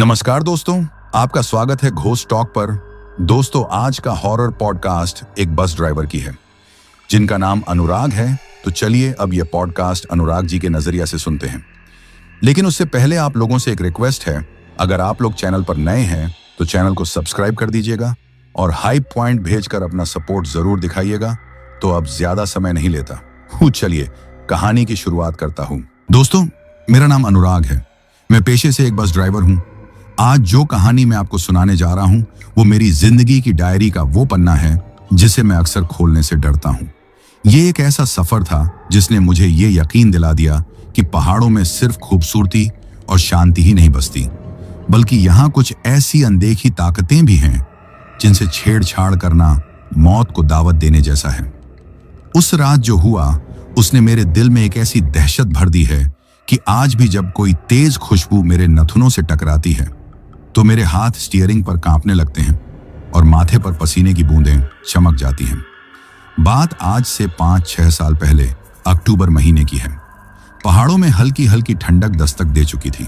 नमस्कार दोस्तों, आपका स्वागत है घोस्ट टॉक पर। दोस्तों, आज का हॉरर पॉडकास्ट एक बस ड्राइवर की है जिनका नाम अनुराग है। तो चलिए अब यह पॉडकास्ट अनुराग जी के नजरिया से सुनते हैं। लेकिन उससे पहले आप लोगों से एक रिक्वेस्ट है, अगर आप लोग चैनल पर नए हैं तो चैनल को सब्सक्राइब कर दीजिएगा और हाइप पॉइंट भेजकर अपना सपोर्ट जरूर दिखाइएगा। तो अब ज्यादा समय नहीं लेता हूँ, चलिए कहानी की शुरुआत करता हूँ। दोस्तों, मेरा नाम अनुराग है। मैं पेशे से एक बस ड्राइवर हूँ। आज जो कहानी मैं आपको सुनाने जा रहा हूं वो मेरी जिंदगी की डायरी का वो पन्ना है जिसे मैं अक्सर खोलने से डरता हूं। ये एक ऐसा सफर था जिसने मुझे ये यकीन दिला दिया कि पहाड़ों में सिर्फ खूबसूरती और शांति ही नहीं बसती, बल्कि यहाँ कुछ ऐसी अनदेखी ताकतें भी हैं जिनसे छेड़छाड़ करना मौत को दावत देने जैसा है। उस रात जो हुआ उसने मेरे दिल में एक ऐसी दहशत भर दी है कि आज भी जब कोई तेज खुशबू मेरे नथुनों से टकराती है तो मेरे हाथ स्टीयरिंग पर कांपने लगते हैं और माथे पर पसीने की बूंदें चमक जाती हैं। बात आज से 5-6 साल पहले अक्टूबर महीने की है। पहाड़ों में हल्की हल्की ठंडक दस्तक दे चुकी थी।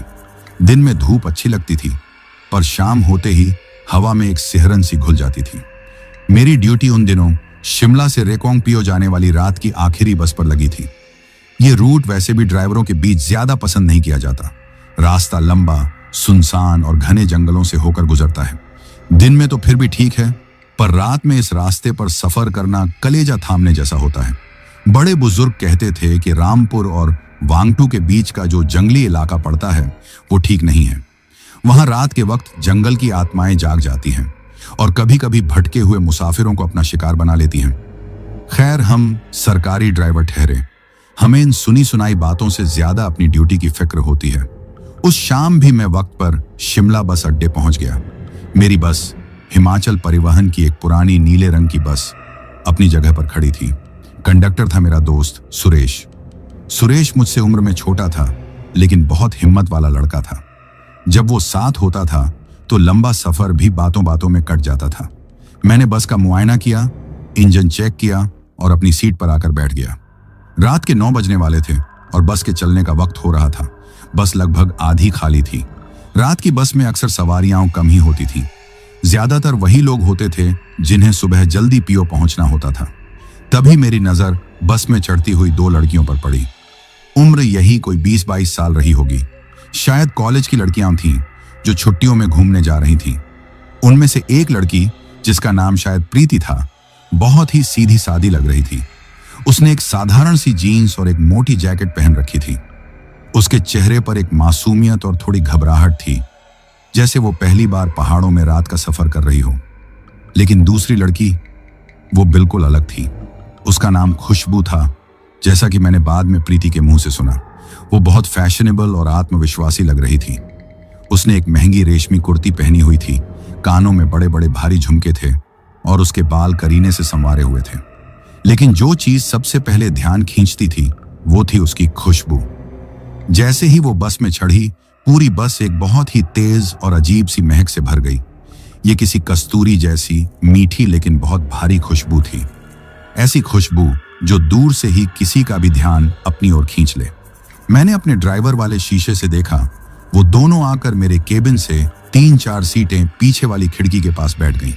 दिन में धूप अच्छी लगती थी, पर शाम होते ही हवा में एक सिहरन सी घुल जाती थी। मेरी ड्यूटी उन दिनों शिमला से रेकोंगपियो जाने वाली रात की आखिरी बस पर लगी थी। ये रूट वैसे भी ड्राइवरों के बीच ज्यादा पसंद नहीं किया जाता। रास्ता लंबा, सुनसान और घने जंगलों से होकर गुजरता है। दिन में तो फिर भी ठीक है, पर रात में इस रास्ते पर सफर करना कलेजा थामने जैसा होता है। बड़े बुजुर्ग कहते थे कि रामपुर और वांगटू के बीच का जो जंगली इलाका पड़ता है वो ठीक नहीं है। वहां रात के वक्त जंगल की आत्माएं जाग जाती हैं और कभी कभी भटके हुए मुसाफिरों को अपना शिकार बना लेती हैं। खैर, हम सरकारी ड्राइवर ठहरे, हमें इन सुनी सुनाई बातों से ज्यादा अपनी ड्यूटी की फिक्र होती है। उस शाम भी मैं वक्त पर शिमला बस अड्डे पहुंच गया। मेरी बस हिमाचल परिवहन की एक पुरानी नीले रंग की बस अपनी जगह पर खड़ी थी। कंडक्टर था मेरा दोस्त सुरेश। सुरेश मुझसे उम्र में छोटा था, लेकिन बहुत हिम्मत वाला लड़का था। जब वो साथ होता था तो लंबा सफर भी बातों बातों में कट जाता था। मैंने बस का मुआयना किया, इंजन चेक किया और अपनी सीट पर आकर बैठ गया। रात के 9 बजने वाले थे और बस के चलने का वक्त हो रहा था। बस लगभग आधी खाली थी। रात की बस में अक्सर सवारियां कम ही होती थीं। ज्यादातर वही लोग होते थे जिन्हें सुबह जल्दी पीओ पहुंचना होता था। तभी मेरी नजर बस में चढ़ती हुई 2 लड़कियों पर पड़ी। उम्र यही कोई 20-22 साल रही होगी। शायद कॉलेज की लड़कियां थीं जो छुट्टियों में घूमने जा रही थीं। उनमें से एक लड़की, जिसका नाम शायद प्रीति था, बहुत ही सीधी सादी लग रही थी। उसने एक साधारण सी जीन्स और एक मोटी जैकेट पहन रखी थी। उसके चेहरे पर एक मासूमियत और थोड़ी घबराहट थी, जैसे वो पहली बार पहाड़ों में रात का सफर कर रही हो। लेकिन दूसरी लड़की, वो बिल्कुल अलग थी। उसका नाम खुशबू था, जैसा कि मैंने बाद में प्रीति के मुंह से सुना। वो बहुत फैशनेबल और आत्मविश्वासी लग रही थी। उसने एक महंगी रेशमी कुर्ती पहनी हुई थी, कानों में बड़े बड़े भारी झुमके थे और उसके बाल करीने से संवारे हुए थे। लेकिन जो चीज सबसे पहले ध्यान खींचती थी वो थी उसकी खुशबू। जैसे ही वो बस में चढ़ी, पूरी बस एक बहुत ही तेज और अजीब सी महक से भर गई। ये किसी कस्तूरी जैसी मीठी लेकिन बहुत भारी खुशबू थी। ऐसी खुशबू जो दूर से ही किसी का भी ध्यान अपनी ओर खींच ले। मैंने अपने ड्राइवर वाले शीशे से देखा, वो दोनों आकर मेरे केबिन से 3-4 सीटें पीछे वाली खिड़की के पास बैठ गईं।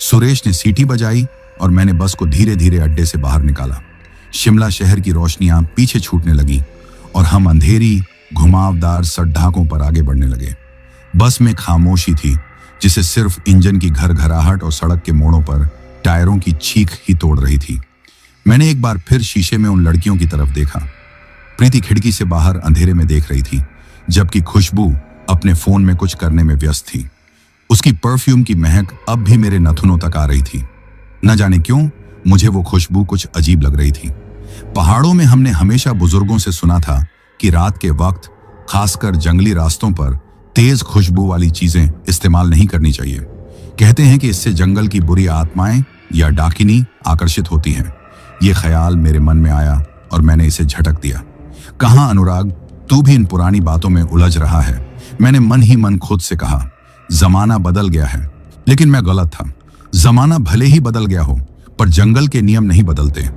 सुरेश ने सीटी बजाई और मैंने बस को धीरे धीरे अड्डे से बाहर निकाला। शिमला शहर की रोशनियां पीछे छूटने लगी और हम अंधेरी घुमावदार सड़कों पर आगे बढ़ने लगे। बस में खामोशी थी, जिसे सिर्फ इंजन की घरघराहट और सड़क के मोड़ों पर टायरों की चीख ही तोड़ रही थी। मैंने एक बार फिर शीशे में उन लड़कियों की तरफ देखा। प्रीति खिड़की से बाहर अंधेरे में देख रही थी, जबकि खुशबू अपने फोन में कुछ करने में व्यस्त थी। उसकी परफ्यूम की महक अब भी मेरे नथुनों तक आ रही थी। न जाने क्यों मुझे वो खुशबू कुछ अजीब लग रही थी। पहाड़ों में हमने हमेशा बुजुर्गों से सुना था कि रात के वक्त, खासकर जंगली रास्तों पर, तेज खुशबू वाली चीजें इस्तेमाल नहीं करनी चाहिए। कहते हैं कि इससे जंगल की बुरी आत्माएं या डाकिनी आकर्षित होती हैं। ये ख्याल मेरे मन में आया और मैंने इसे झटक दिया। कहाँ अनुराग, तू भी इन पुरानी बातों में उलझ रहा है। मैंने मन ही मन खुद से कहा। जमाना बदल गया है। लेकिन मैं गलत था। जमाना भले ही बदल गया हो, पर जंगल के नियम नहीं बदलते।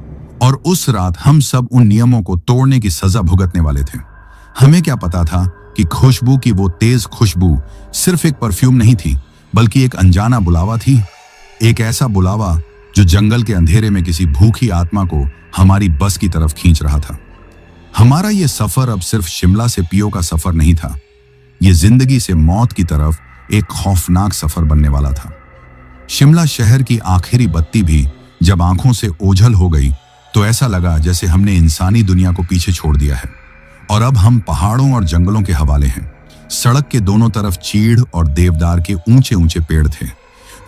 और उस रात हम सब उन नियमों को तोड़ने की सजा भुगतने वाले थे। हमें क्या पता था कि खुशबू की वो तेज खुशबू सिर्फ एक परफ्यूम नहीं थी, बल्कि एक अनजाना बुलावा थी। एक ऐसा बुलावा जो जंगल के अंधेरे में किसी भूखी आत्मा को हमारी बस की तरफ खींच रहा था। हमारा ये सफर अब सिर्फ शिमला से पीओ का सफर नहीं था, ये जिंदगी से मौत की तरफ एक खौफनाक सफर बनने वाला था। शिमला शहर की आखिरी बत्ती भी जब आंखों से ओझल हो गई तो ऐसा लगा जैसे हमने इंसानी दुनिया को पीछे छोड़ दिया है और अब हम पहाड़ों और जंगलों के हवाले हैं। सड़क के दोनों तरफ चीड़ और देवदार के ऊंचे ऊंचे पेड़ थे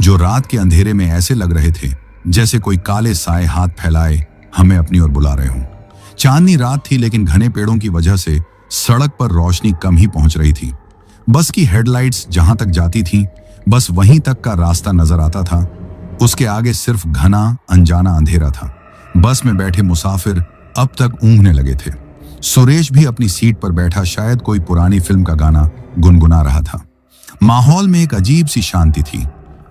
जो रात के अंधेरे में ऐसे लग रहे थे जैसे कोई काले साए हाथ फैलाए हमें अपनी ओर बुला रहे हों। चांदनी रात थी, लेकिन घने पेड़ों की वजह से सड़क पर रोशनी कम ही पहुंच रही थी। बस की हेडलाइट्स जहां तक जाती थीं, बस वहीं तक का रास्ता नजर आता था। उसके आगे सिर्फ घना अनजाना अंधेरा था। बस में बैठे मुसाफिर अब तक ऊँघने लगे थे। सुरेश भी अपनी सीट पर बैठा शायद कोई पुरानी फिल्म का गाना गुनगुना रहा था। माहौल में एक अजीब सी शांति थी,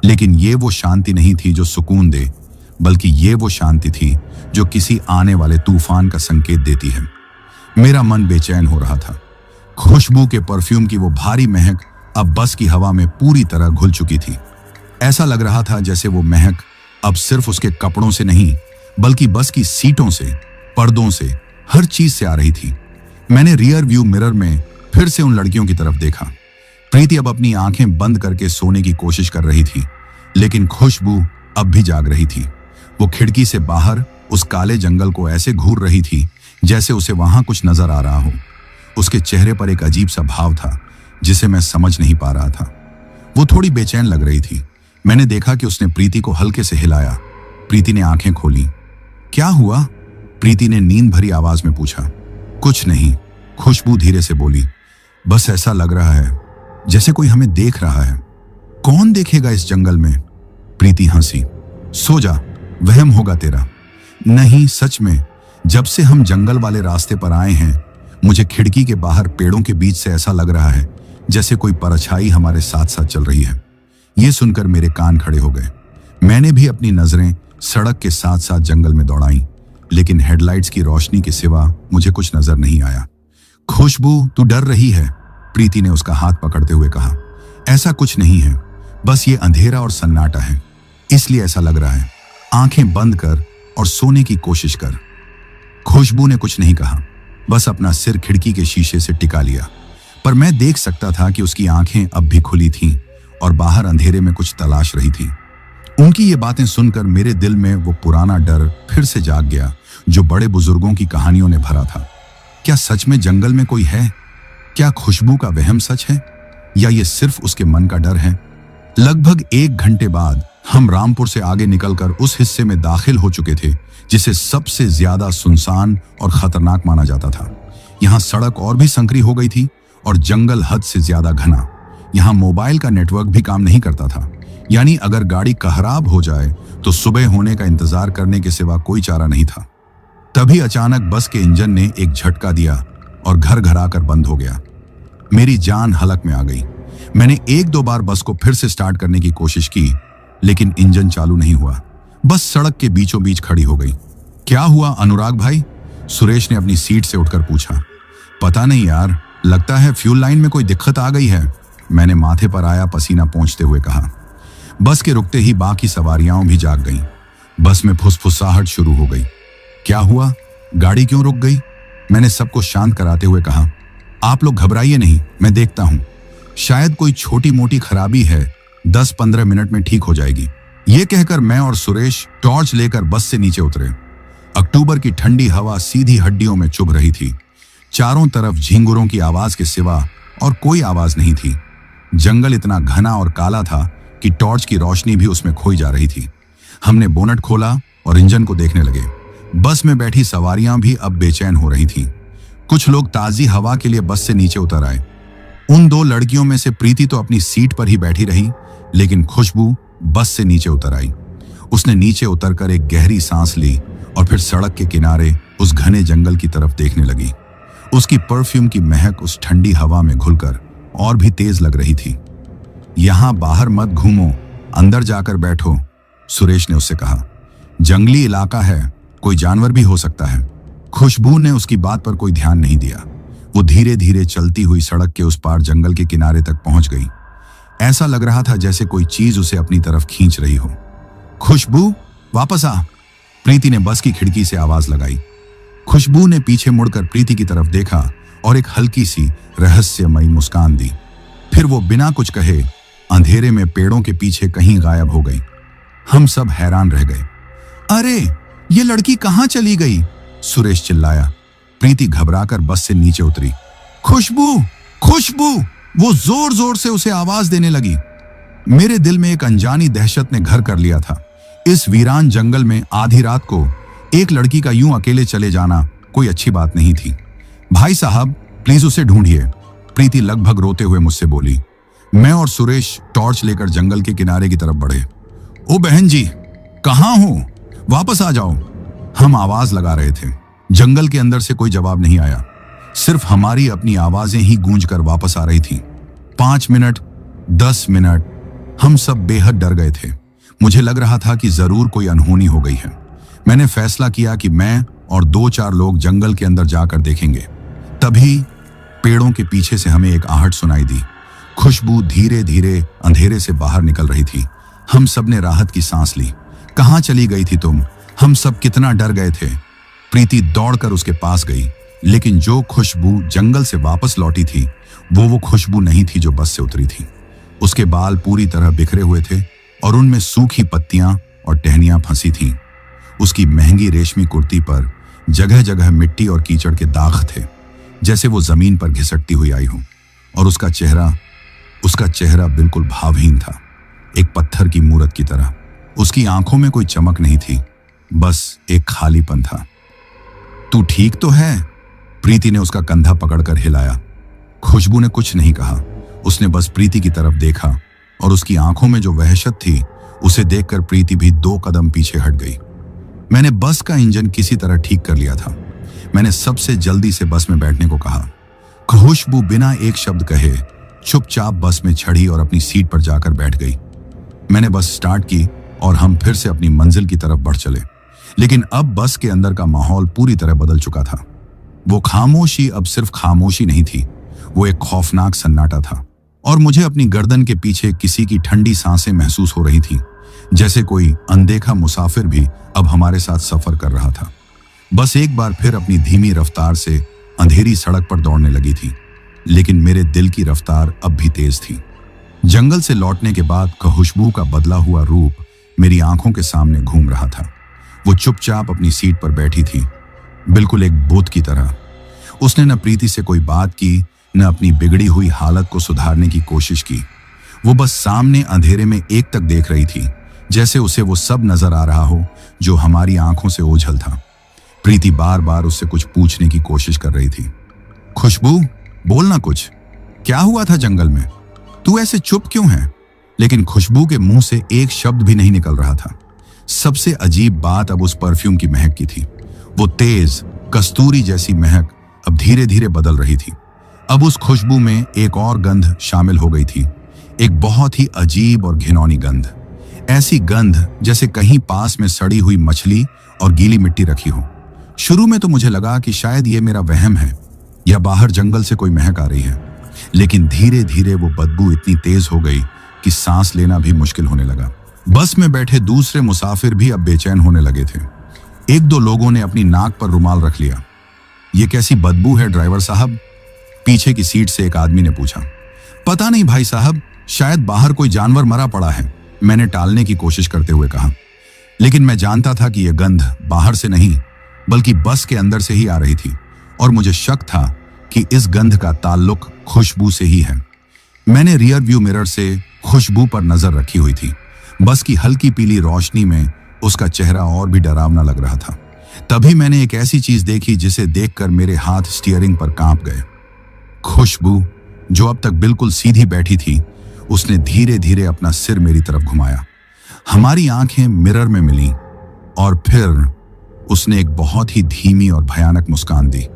लेकिन ये वो शांति नहीं थी जो सुकून दे, बल्कि ये वो शांति थी जो किसी आने वाले तूफान का संकेत देती है। मेरा मन बेचैन हो रहा था। खुशबू के परफ्यूम की वो भारी महक अब बस की हवा में पूरी तरह घुल चुकी थी। ऐसा लग रहा था जैसे वो महक अब सिर्फ उसके कपड़ों से नहीं, बल्कि बस की सीटों से, पर्दों से, हर चीज से आ रही थी। मैंने रियर व्यू मिरर में फिर से उन लड़कियों की तरफ देखा। प्रीति अब अपनी आंखें बंद करके सोने की कोशिश कर रही थी, लेकिन खुशबू अब भी जाग रही थी। वो खिड़की से बाहर उस काले जंगल को ऐसे घूर रही थी जैसे उसे वहां कुछ नजर आ रहा हो। उसके चेहरे पर एक अजीब सा भाव था जिसे मैं समझ नहीं पा रहा था। वो थोड़ी बेचैन लग रही थी। मैंने देखा कि उसने प्रीति को हल्के से हिलाया। प्रीति ने आंखें खोली। क्या हुआ? प्रीति ने नींद भरी आवाज में पूछा। कुछ नहीं, खुशबू धीरे से बोली। बस ऐसा लग रहा है जैसे कोई हमें देख रहा है। कौन देखेगा इस जंगल में? प्रीति हंसी। सो जा, वहम होगा तेरा। नहीं, सच में, जब से हम जंगल वाले रास्ते पर आए हैं मुझे खिड़की के बाहर पेड़ों के बीच से ऐसा लग रहा है जैसे कोई परछाई हमारे साथ साथ चल रही है। ये सुनकर मेरे कान खड़े हो गए। मैंने भी अपनी नजरें सड़क के साथ साथ जंगल में दौड़ाई, लेकिन हेडलाइट्स की रोशनी के सिवा मुझे कुछ नजर नहीं आया। खुशबू, तू डर रही है? प्रीति ने उसका हाथ पकड़ते हुए कहा। ऐसा कुछ नहीं है, बस ये अंधेरा और सन्नाटा है, इसलिए ऐसा लग रहा है। आंखें बंद कर और सोने की कोशिश कर। खुशबू ने कुछ नहीं कहा, बस अपना सिर खिड़की के शीशे से टिका लिया। पर मैं देख सकता था कि उसकी आंखें अब भी खुली थीं और बाहर अंधेरे में कुछ तलाश रही थी। उनकी ये बातें सुनकर मेरे दिल में वो पुराना डर फिर से जाग गया जो बड़े बुजुर्गों की कहानियों ने भरा था। क्या सच में जंगल में कोई है? क्या खुशबू का वहम सच है, या ये सिर्फ उसके मन का डर है? लगभग 1 घंटे बाद हम रामपुर से आगे निकलकर उस हिस्से में दाखिल हो चुके थे जिसे सबसे ज्यादा सुनसान और खतरनाक माना जाता था। यहाँ सड़क और भी संकरी हो गई थी और जंगल हद से ज्यादा घना। यहाँ मोबाइल का नेटवर्क भी काम नहीं करता था, यानी अगर गाड़ी खराब हो जाए तो सुबह होने का इंतजार करने के सिवा कोई चारा नहीं था। तभी अचानक बस के इंजन ने एक झटका दिया और घर घर आकर बंद हो गया। मेरी जान हलक में आ गई। मैंने 1-2 बार बस को फिर से स्टार्ट करने की कोशिश की, लेकिन इंजन चालू नहीं हुआ। बस सड़क के बीचों बीच खड़ी हो गई। क्या हुआ अनुराग भाई? सुरेश ने अपनी सीट से उठकर पूछा। पता नहीं यार, लगता है फ्यूल लाइन में कोई दिक्कत आ गई है, मैंने माथे पर आया पसीना पोंछते हुए कहा। बस के रुकते ही बाकी सवारियां भी जाग गईं। बस में फुसफुसाहट शुरू हो गई। क्या हुआ? गाड़ी क्यों रुक गई? मैंने सबको शांत कराते हुए कहा। आप लोग घबराइए नहीं, मैं देखता हूं। शायद कोई छोटी मोटी खराबी है, 10-15 मिनट में ठीक हो जाएगी। ये कहकर मैं और सुरेश टॉर्च लेकर बस से नीचे उतरे। अक्टूबर की ठंडी हवा सीधी हड्डियों में चुभ रही थी। चारों तरफ झींगुरों की आवाज के सिवा और कोई आवाज नहीं थी। जंगल इतना घना और काला था कि टॉर्च की रोशनी भी उसमें खोई जा रही थी। हमने बोनट खोला और इंजन को देखने लगे। बस में बैठी सवारियां भी अब बेचैन हो रही थीं। कुछ लोग ताजी हवा के लिए बस से नीचे उतर आए। उन 2 लड़कियों में से प्रीति तो अपनी सीट पर ही बैठी रही, लेकिन खुशबू बस से नीचे उतर आई। उसने नीचे उतरकर एक गहरी सांस ली और फिर सड़क के किनारे उस घने जंगल की तरफ देखने लगी। उसकी परफ्यूम की महक उस ठंडी हवा में घुलकर और भी तेज लग रही थी। यहां बाहर मत घूमो, अंदर जाकर बैठो, सुरेश ने उससे कहा। जंगली इलाका है, कोई जानवर भी हो सकता है। खुशबू ने उसकी बात पर कोई ध्यान नहीं दिया। वो धीरे धीरे चलती हुई सड़क के उस पार जंगल के किनारे तक पहुंच गई। ऐसा लग रहा था जैसे कोई चीज उसे अपनी तरफ खींच रही हो। खुशबू, वापस आ, प्रीति ने बस की खिड़की से आवाज लगाई। खुशबू ने पीछे मुड़कर प्रीति की तरफ देखा और एक हल्की सी रहस्यमयी मुस्कान दी। फिर वो बिना कुछ कहे अंधेरे में पेड़ों के पीछे कहीं गायब हो गई। हम सब हैरान रह गए। अरे, ये लड़की कहां चली गई? सुरेश चिल्लाया। प्रीति घबराकर बस से नीचे उतरी। खुशबू, खुशबू, वो जोर जोर से उसे आवाज देने लगी। मेरे दिल में एक अनजानी दहशत ने घर कर लिया था। इस वीरान जंगल में आधी रात को एक लड़की का यूं अकेले चले जाना कोई अच्छी बात नहीं थी। भाई साहब, प्लीज उसे ढूंढिए, प्रीति लगभग रोते हुए मुझसे बोली। मैं और सुरेश टॉर्च लेकर जंगल के किनारे की तरफ बढ़े। ओ बहन जी, कहां हो? वापस आ जाओ, हम आवाज लगा रहे थे। जंगल के अंदर से कोई जवाब नहीं आया, सिर्फ हमारी अपनी आवाजें ही गूंज कर वापस आ रही थीं। 5 मिनट, 10 मिनट, हम सब बेहद डर गए थे। मुझे लग रहा था कि जरूर कोई अनहोनी हो गई है। मैंने फैसला किया कि मैं और 2-4 लोग जंगल के अंदर जाकर देखेंगे। तभी पेड़ों के पीछे से हमें एक आहट सुनाई दी। खुशबू धीरे धीरे अंधेरे से बाहर निकल रही थी। हम सब ने राहत की सांस ली। कहां चली गई थी तुम? हम सब कितना डर गए थे। प्रीति दौड़कर उसके पास गई, लेकिन जो खुशबू जंगल से वापस लौटी थी वो खुशबू नहीं थी जो बस से उतरी थी। उसके बाल पूरी तरह बिखरे हुए थे और उनमें सूखी पत्तियां और टहनियां फंसी थीं। उसकी महंगी रेशमी कुर्ती पर जगह जगह मिट्टी और कीचड़ के दाग थे, जैसे वो जमीन पर घिसटती हुई आई हो। और उसका चेहरा बिल्कुल भावहीन था, एक पत्थर की मूरत की तरह। उसकी आंखों में कोई चमक नहीं थी, बस एक खालीपन था। तू ठीक तो है? प्रीति ने उसका कंधा पकड़कर हिलाया। खुशबू ने कुछ नहीं कहा। उसने बस प्रीति की तरफ देखा और उसकी आंखों में जो वहशत थी उसे देखकर प्रीति भी 2 कदम पीछे हट गई। मैंने बस का इंजन किसी तरह ठीक कर लिया था। मैंने सबसे जल्दी से बस में बैठने को कहा। खुशबू बिना एक शब्द कहे चुपचाप बस में चढ़ी और अपनी सीट पर जाकर बैठ गई। मैंने बस स्टार्ट की और हम फिर से अपनी मंजिल की तरफ बढ़ चले। लेकिन अब बस के अंदर का माहौल पूरी तरह बदल चुका था। वो खामोशी अब सिर्फ खामोशी नहीं थी, वो एक खौफनाक सन्नाटा था। और मुझे अपनी गर्दन के पीछे किसी की ठंडी सांसें महसूस हो रही थी, जैसे कोई अनदेखा मुसाफिर भी अब हमारे साथ सफर कर रहा था। बस एक बार फिर अपनी धीमी रफ्तार से अंधेरी सड़क पर दौड़ने लगी थी, लेकिन मेरे दिल की रफ्तार अब भी तेज थी। जंगल से लौटने के बाद खुशबू का बदला हुआ रूप मेरी आंखों के सामने घूम रहा था। वो चुपचाप अपनी सीट पर बैठी थी, बिल्कुल एक भूत की तरह। उसने न प्रीति से कोई बात की, न अपनी बिगड़ी हुई हालत को सुधारने की कोशिश की। वो बस सामने अंधेरे में एक तक देख रही थी, जैसे उसे वो सब नजर आ रहा हो जो हमारी आंखों से ओझल था। प्रीति बार बार उससे कुछ पूछने की कोशिश कर रही थी। खुशबू, बोलना कुछ। क्या हुआ था जंगल में? तू ऐसे चुप क्यों है? लेकिन खुशबू के मुंह से एक शब्द भी नहीं निकल रहा था। सबसे अजीब बात अब उस परफ्यूम की महक की थी। वो तेज कस्तूरी जैसी महक अब धीरे धीरे बदल रही थी। अब उस खुशबू में एक और गंध शामिल हो गई थी, एक बहुत ही अजीब और घिनौनी गंध। ऐसी गंध जैसे कहीं पास में सड़ी हुई मछली और गीली मिट्टी रखी हो। शुरू में तो मुझे लगा कि शायद ये मेरा वहम है या बाहर जंगल से कोई महक आ रही है, लेकिन धीरे धीरे वो बदबू इतनी तेज हो गई कि सांस लेना भी मुश्किल होने लगा। बस में बैठे दूसरे मुसाफिर भी अब बेचैन होने लगे थे। 1-2 लोगों ने अपनी नाक पर रुमाल रख लिया। ये कैसी बदबू है ड्राइवर साहब? पीछे की सीट से एक आदमी ने पूछा। पता नहीं भाई साहब, शायद बाहर कोई जानवर मरा पड़ा है, मैंने टालने की कोशिश करते हुए कहा। लेकिन मैं जानता था कि यह गंध बाहर से नहीं बल्कि बस के अंदर से ही आ रही थी, और मुझे शक था कि इस गंध का ताल्लुक खुशबू से ही है। मैंने रियर व्यू मिरर से खुशबू पर नजर रखी हुई थी। बस की हल्की पीली रोशनी में उसका चेहरा और भी डरावना लग रहा था। तभी मैंने एक ऐसी चीज देखी जिसे देखकर मेरे हाथ स्टीयरिंग पर कांप गए। खुशबू, जो अब तक बिल्कुल सीधी बैठी थी, उसने धीरे धीरे अपना सिर मेरी तरफ घुमाया। हमारी आंखें मिरर में मिलीं और फिर उसने एक बहुत ही धीमी और भयानक मुस्कान दी।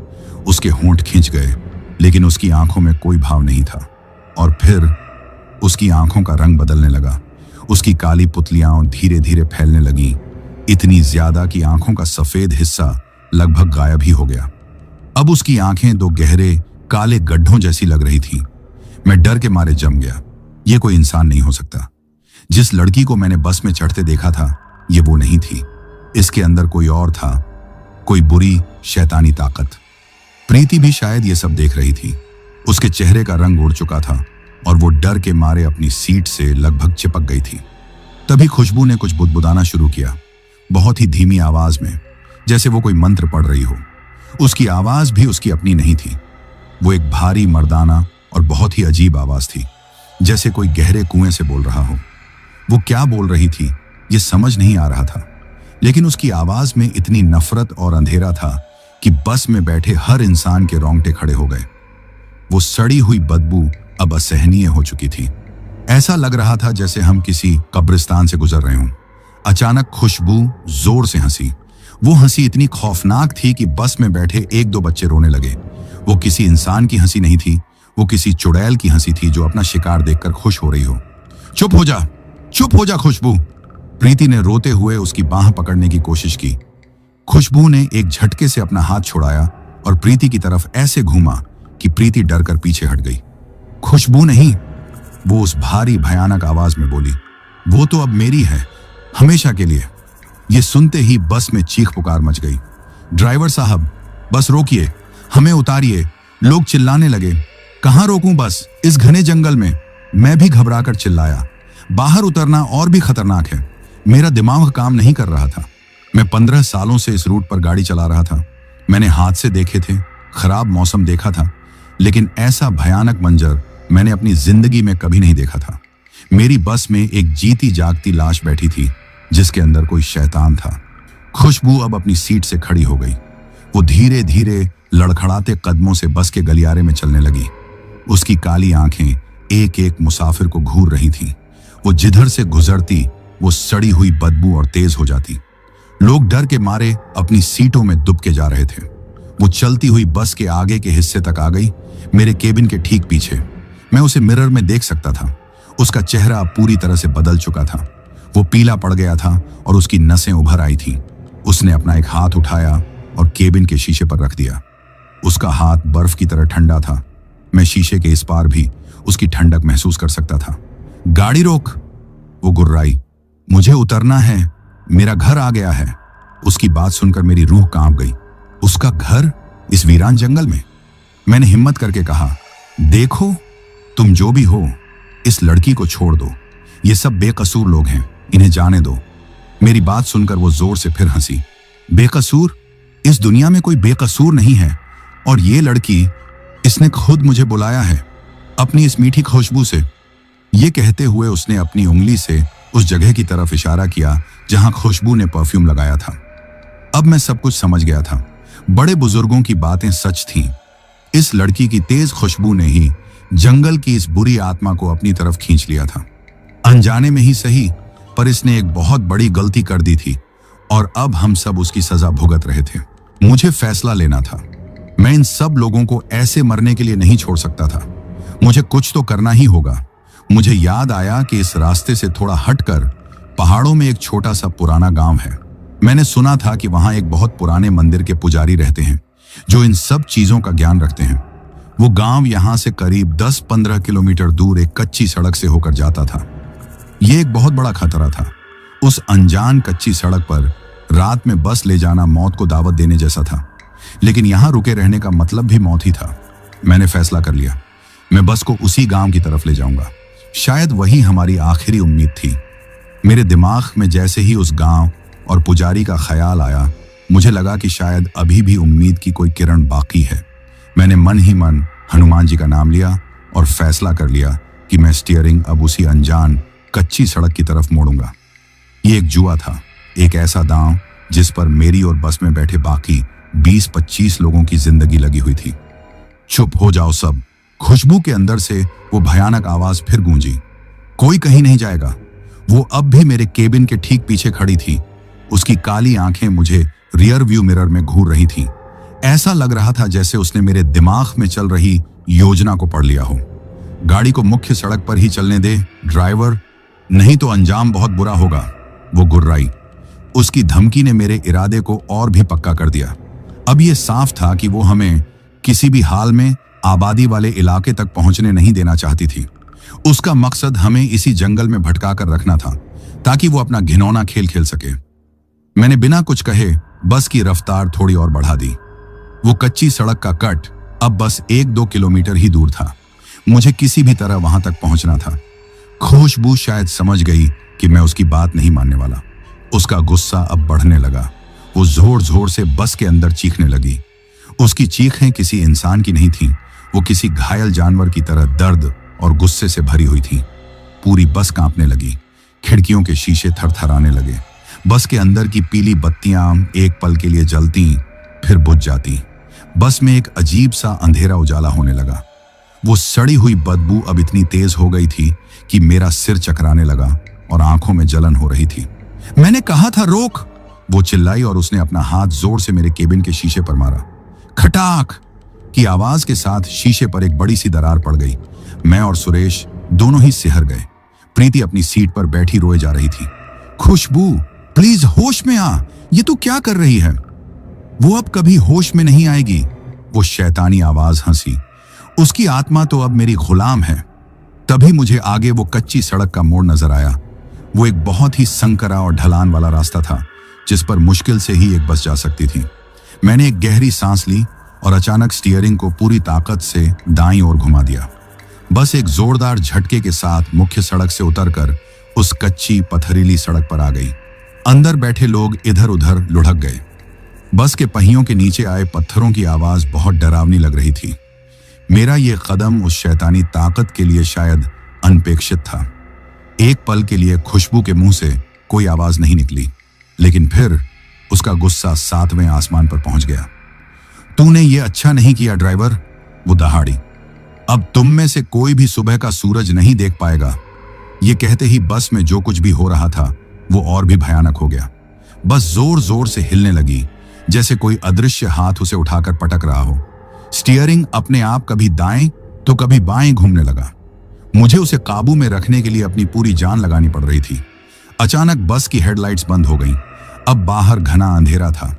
उसके होंठ खिंच गए, लेकिन उसकी आंखों में कोई भाव नहीं था। और फिर उसकी आंखों का रंग बदलने लगा। उसकी काली पुतलियां धीरे धीरे फैलने लगीं, इतनी ज्यादा कि आंखों का सफेद हिस्सा लगभग गायब ही हो गया। अब उसकी आंखें 2 गहरे काले गड्ढों जैसी लग रही थी। मैं डर के मारे जम गया। ये कोई इंसान नहीं हो सकता। जिस लड़की को मैंने बस में चढ़ते देखा था, ये वो नहीं थी। इसके अंदर कोई और था, कोई बुरी शैतानी ताकत। प्रीति भी शायद ये सब देख रही थी। उसके चेहरे का रंग उड़ चुका था और वो डर के मारे अपनी सीट से लगभग चिपक गई थी। तभी खुशबू ने कुछ बुदबुदाना शुरू किया, बहुत ही धीमी आवाज में, जैसे वो कोई मंत्र पढ़ रही हो। उसकी आवाज भी उसकी अपनी नहीं थी। वो एक भारी मर्दाना और बहुत ही अजीब आवाज थी, जैसे कोई गहरे कुएं से बोल रहा हो। वो क्या बोल रही थी ये समझ नहीं आ रहा था, लेकिन उसकी आवाज में इतनी नफरत और अंधेरा था कि बस में बैठे हर इंसान के रोंगटे खड़े हो गए। वो सड़ी हुई बदबू अब असहनीय हो चुकी थी। ऐसा लग रहा था जैसे हम किसी कब्रिस्तान से गुजर रहे हों। अचानक खुशबू जोर से हंसी। वो हंसी इतनी खौफनाक थी कि बस में बैठे एक दो बच्चे रोने लगे। वो किसी इंसान की हंसी नहीं थी, वो किसी चुड़ैल की हंसी थी जो अपना शिकार देखकर खुश हो रही हो। चुप हो जा खुशबू, प्रीति ने रोते हुए उसकी बाह पकड़ने की कोशिश की। खुशबू ने एक झटके से अपना हाथ छुड़ाया और प्रीति की तरफ ऐसे घूमा कि प्रीति डरकर पीछे हट गई। खुशबू नहीं, वो उस भारी भयानक आवाज में बोली, वो तो अब मेरी है, हमेशा के लिए। ये सुनते ही बस में चीख पुकार मच गई। ड्राइवर साहब, बस रोकिए, हमें उतारिए। लोग चिल्लाने लगे। कहां रोकूं बस, इस घने जंगल में? मैं भी घबराकर चिल्लाया। बाहर उतरना और भी खतरनाक है। मेरा दिमाग काम नहीं कर रहा था। मैं 15 सालों से इस रूट पर गाड़ी चला रहा था। मैंने हादसे देखे थे, खराब मौसम देखा था, लेकिन ऐसा भयानक मंजर मैंने अपनी जिंदगी में कभी नहीं देखा था। मेरी बस में एक जीती जागती लाश बैठी थी, जिसके अंदर कोई शैतान था। खुशबू अब अपनी सीट से खड़ी हो गई। वो धीरे धीरे लड़खड़ाते कदमों से बस के गलियारे में चलने लगी। उसकी काली आंखें एक एक मुसाफिर को घूर रही थीं। वो जिधर से गुजरती वो सड़ी हुई बदबू और तेज हो जाती। लोग डर के मारे अपनी सीटों में दुबके जा रहे थे। वो चलती हुई बस के आगे के हिस्से तक आ गई, मेरे केबिन के ठीक पीछे। मैं उसे मिरर में देख सकता था। उसका चेहरा पूरी तरह से बदल चुका था। वो पीला पड़ गया था और उसकी नसें उभर आई थीं। उसने अपना एक हाथ उठाया और केबिन के शीशे पर रख दिया। उसका हाथ बर्फ की तरह ठंडा था। मैं शीशे के इस पार भी उसकी ठंडक महसूस कर सकता था। गाड़ी रोक, वो गुर्राई। मुझे उतरना है, मेरा घर आ गया है। उसकी बात सुनकर मेरी रूह कांप गई। उसका घर इस वीरान जंगल में? मैंने हिम्मत करके कहा, देखो, तुम जो भी हो, इस लड़की को छोड़ दो। ये सब बेकसूर लोग हैं, इन्हें जाने दो। मेरी बात सुनकर वो जोर से फिर हंसी। बेकसूर? इस दुनिया में कोई बेकसूर नहीं है। और ये लड़की, इसने खुद मुझे बुलाया है अपनी इस मीठी खुशबू से। ये कहते हुए उसने अपनी उंगली से उस जगह की तरफ इशारा किया जहां खुशबू ने परफ्यूम लगाया था। अब मैं सब कुछ समझ गया था। बड़े बुजुर्गों की बातें सच थीं। इस लड़की की तेज खुशबू ने ही जंगल की इस बुरी आत्मा को अपनी तरफ खींच लिया था। अनजाने में ही सही, पर इसने एक बहुत बड़ी गलती कर दी थी और अब हम सब उसकी सजा भुगत रहे थे। मुझे फैसला लेना था। मैं इन सब लोगों को ऐसे मरने के लिए नहीं छोड़ सकता था। मुझे कुछ तो करना ही होगा। मुझे याद आया कि इस रास्ते से थोड़ा हटकर पहाड़ों में एक छोटा सा पुराना गांव है। मैंने सुना था कि वहां एक बहुत पुराने मंदिर के पुजारी रहते हैं जो इन सब चीजों का ज्ञान रखते हैं। वो गांव यहां से करीब 10-15 किलोमीटर दूर एक कच्ची सड़क से होकर जाता था। यह एक बहुत बड़ा खतरा था। उस अनजान कच्ची सड़क पर रात में बस ले जाना मौत को दावत देने जैसा था, लेकिन यहां रुके रहने का मतलब भी मौत ही था। मैंने फैसला कर लिया, मैं बस को उसी गांव की तरफ ले जाऊंगा। शायद वही हमारी आखिरी उम्मीद थी। मेरे दिमाग में जैसे ही उस गांव और पुजारी का ख्याल आया, मुझे लगा कि शायद अभी भी उम्मीद की कोई किरण बाकी है। मैंने मन ही मन हनुमान जी का नाम लिया और फैसला कर लिया कि मैं स्टीयरिंग अब उसी अनजान कच्ची सड़क की तरफ मोड़ूंगा। ये एक जुआ था, एक ऐसा दांव जिस पर मेरी और बस में बैठे बाकी 20-25 लोगों की जिंदगी लगी हुई थी। चुप हो जाओ सब, खुशबू के अंदर से वो भयानक आवाज फिर गूंजी। कोई कहीं नहीं जाएगा। वो अब भी मेरे केबिन के ठीक पीछे खड़ी थी। उसकी काली आंखें मुझे रियर व्यू मिरर में घूर रही थीं। ऐसा लग रहा था जैसे उसने मेरे दिमाग में चल रही योजना को पढ़ लिया हो। गाड़ी को मुख्य सड़क पर ही चलने दे ड्राइवर, नहीं तो अंजाम बहुत बुरा होगा, वो गुर्राई। उसकी धमकी ने मेरे इरादे को और भी पक्का कर दिया। अब यह साफ था कि वो हमें किसी भी हाल में आबादी वाले इलाके तक पहुंचने नहीं देना चाहती थी। उसका मकसद हमें इसी जंगल में भटका कर रखना था ताकि वो अपना घिनौना खेल खेल सके। मैंने बिना कुछ कहे बस की रफ्तार थोड़ी और बढ़ा दी। वो कच्ची सड़क का कट अब बस 1-2 किलोमीटर ही दूर था। मुझे किसी भी तरह वहां तक पहुंचना था। खुशबू शायद समझ गई कि मैं उसकी बात नहीं मानने वाला। उसका गुस्सा अब बढ़ने लगा। वो जोर जोर से बस के अंदर चीखने लगी। उसकी चीखें किसी इंसान की नहीं थीं, वो किसी घायल जानवर की तरह दर्द और गुस्से से भरी हुई थी। पूरी बस कांपने लगी। खिड़कियों के शीशे थरथराने लगे। बस के अंदर की पीली बत्तियां एक पल के लिए जलती फिर बुझ जाती। बस में एक अजीब सा अंधेरा उजाला होने लगा। वो सड़ी हुई बदबू अब इतनी तेज हो गई थी कि मेरा सिर चकराने लगा और आंखों में जलन हो रही थी। मैंने कहा था रोक, वो चिल्लाई और उसने अपना हाथ जोर से मेरे केबिन के शीशे पर मारा। खटाक की आवाज के साथ शीशे पर एक बड़ी सी दरार पड़ गई। मैं और सुरेश दोनों ही सिहर गए। प्रीति अपनी सीट पर बैठी रोए जा रही थी। खुशबू प्लीज होश में आ, ये तू क्या कर रही है? वो अब कभी होश में नहीं आएगी। वो शैतानी आवाज हंसी। उसकी आत्मा तो अब मेरी गुलाम है। तभी मुझे आगे वो कच्ची सड़क का मोड़ नजर आया। वो एक बहुत ही संकरा और ढलान वाला रास्ता था जिस पर मुश्किल से ही एक बस जा सकती थी। मैंने एक गहरी सांस ली और अचानक स्टीयरिंग को पूरी ताकत से दाईं ओर घुमा दिया। बस एक जोरदार झटके के साथ मुख्य सड़क से उतरकर उस कच्ची पथरीली सड़क पर आ गई। अंदर बैठे लोग इधर उधर लुढ़क गए। बस के पहियों के नीचे आए पत्थरों की आवाज बहुत डरावनी लग रही थी। मेरा यह कदम उस शैतानी ताकत के लिए शायद अनपेक्षित था। एक पल के लिए खुशबू के मुंह से कोई आवाज नहीं निकली, लेकिन फिर उसका गुस्सा 7वें आसमान पर पहुंच गया। तूने ये अच्छा नहीं किया ड्राइवर, वो दहाड़ी। अब तुम में से कोई भी सुबह का सूरज नहीं देख पाएगा। ये कहते ही बस में जो कुछ भी हो रहा था वो और भी भयानक हो गया। बस जोर जोर से हिलने लगी, जैसे कोई अदृश्य हाथ उसे उठाकर पटक रहा हो। स्टीयरिंग अपने आप कभी दाएं तो कभी बाएं घूमने लगा। मुझे उसे काबू में रखने के लिए अपनी पूरी जान लगानी पड़ रही थी। अचानक बस की हेडलाइट्स बंद हो गईं। अब बाहर घना अंधेरा था।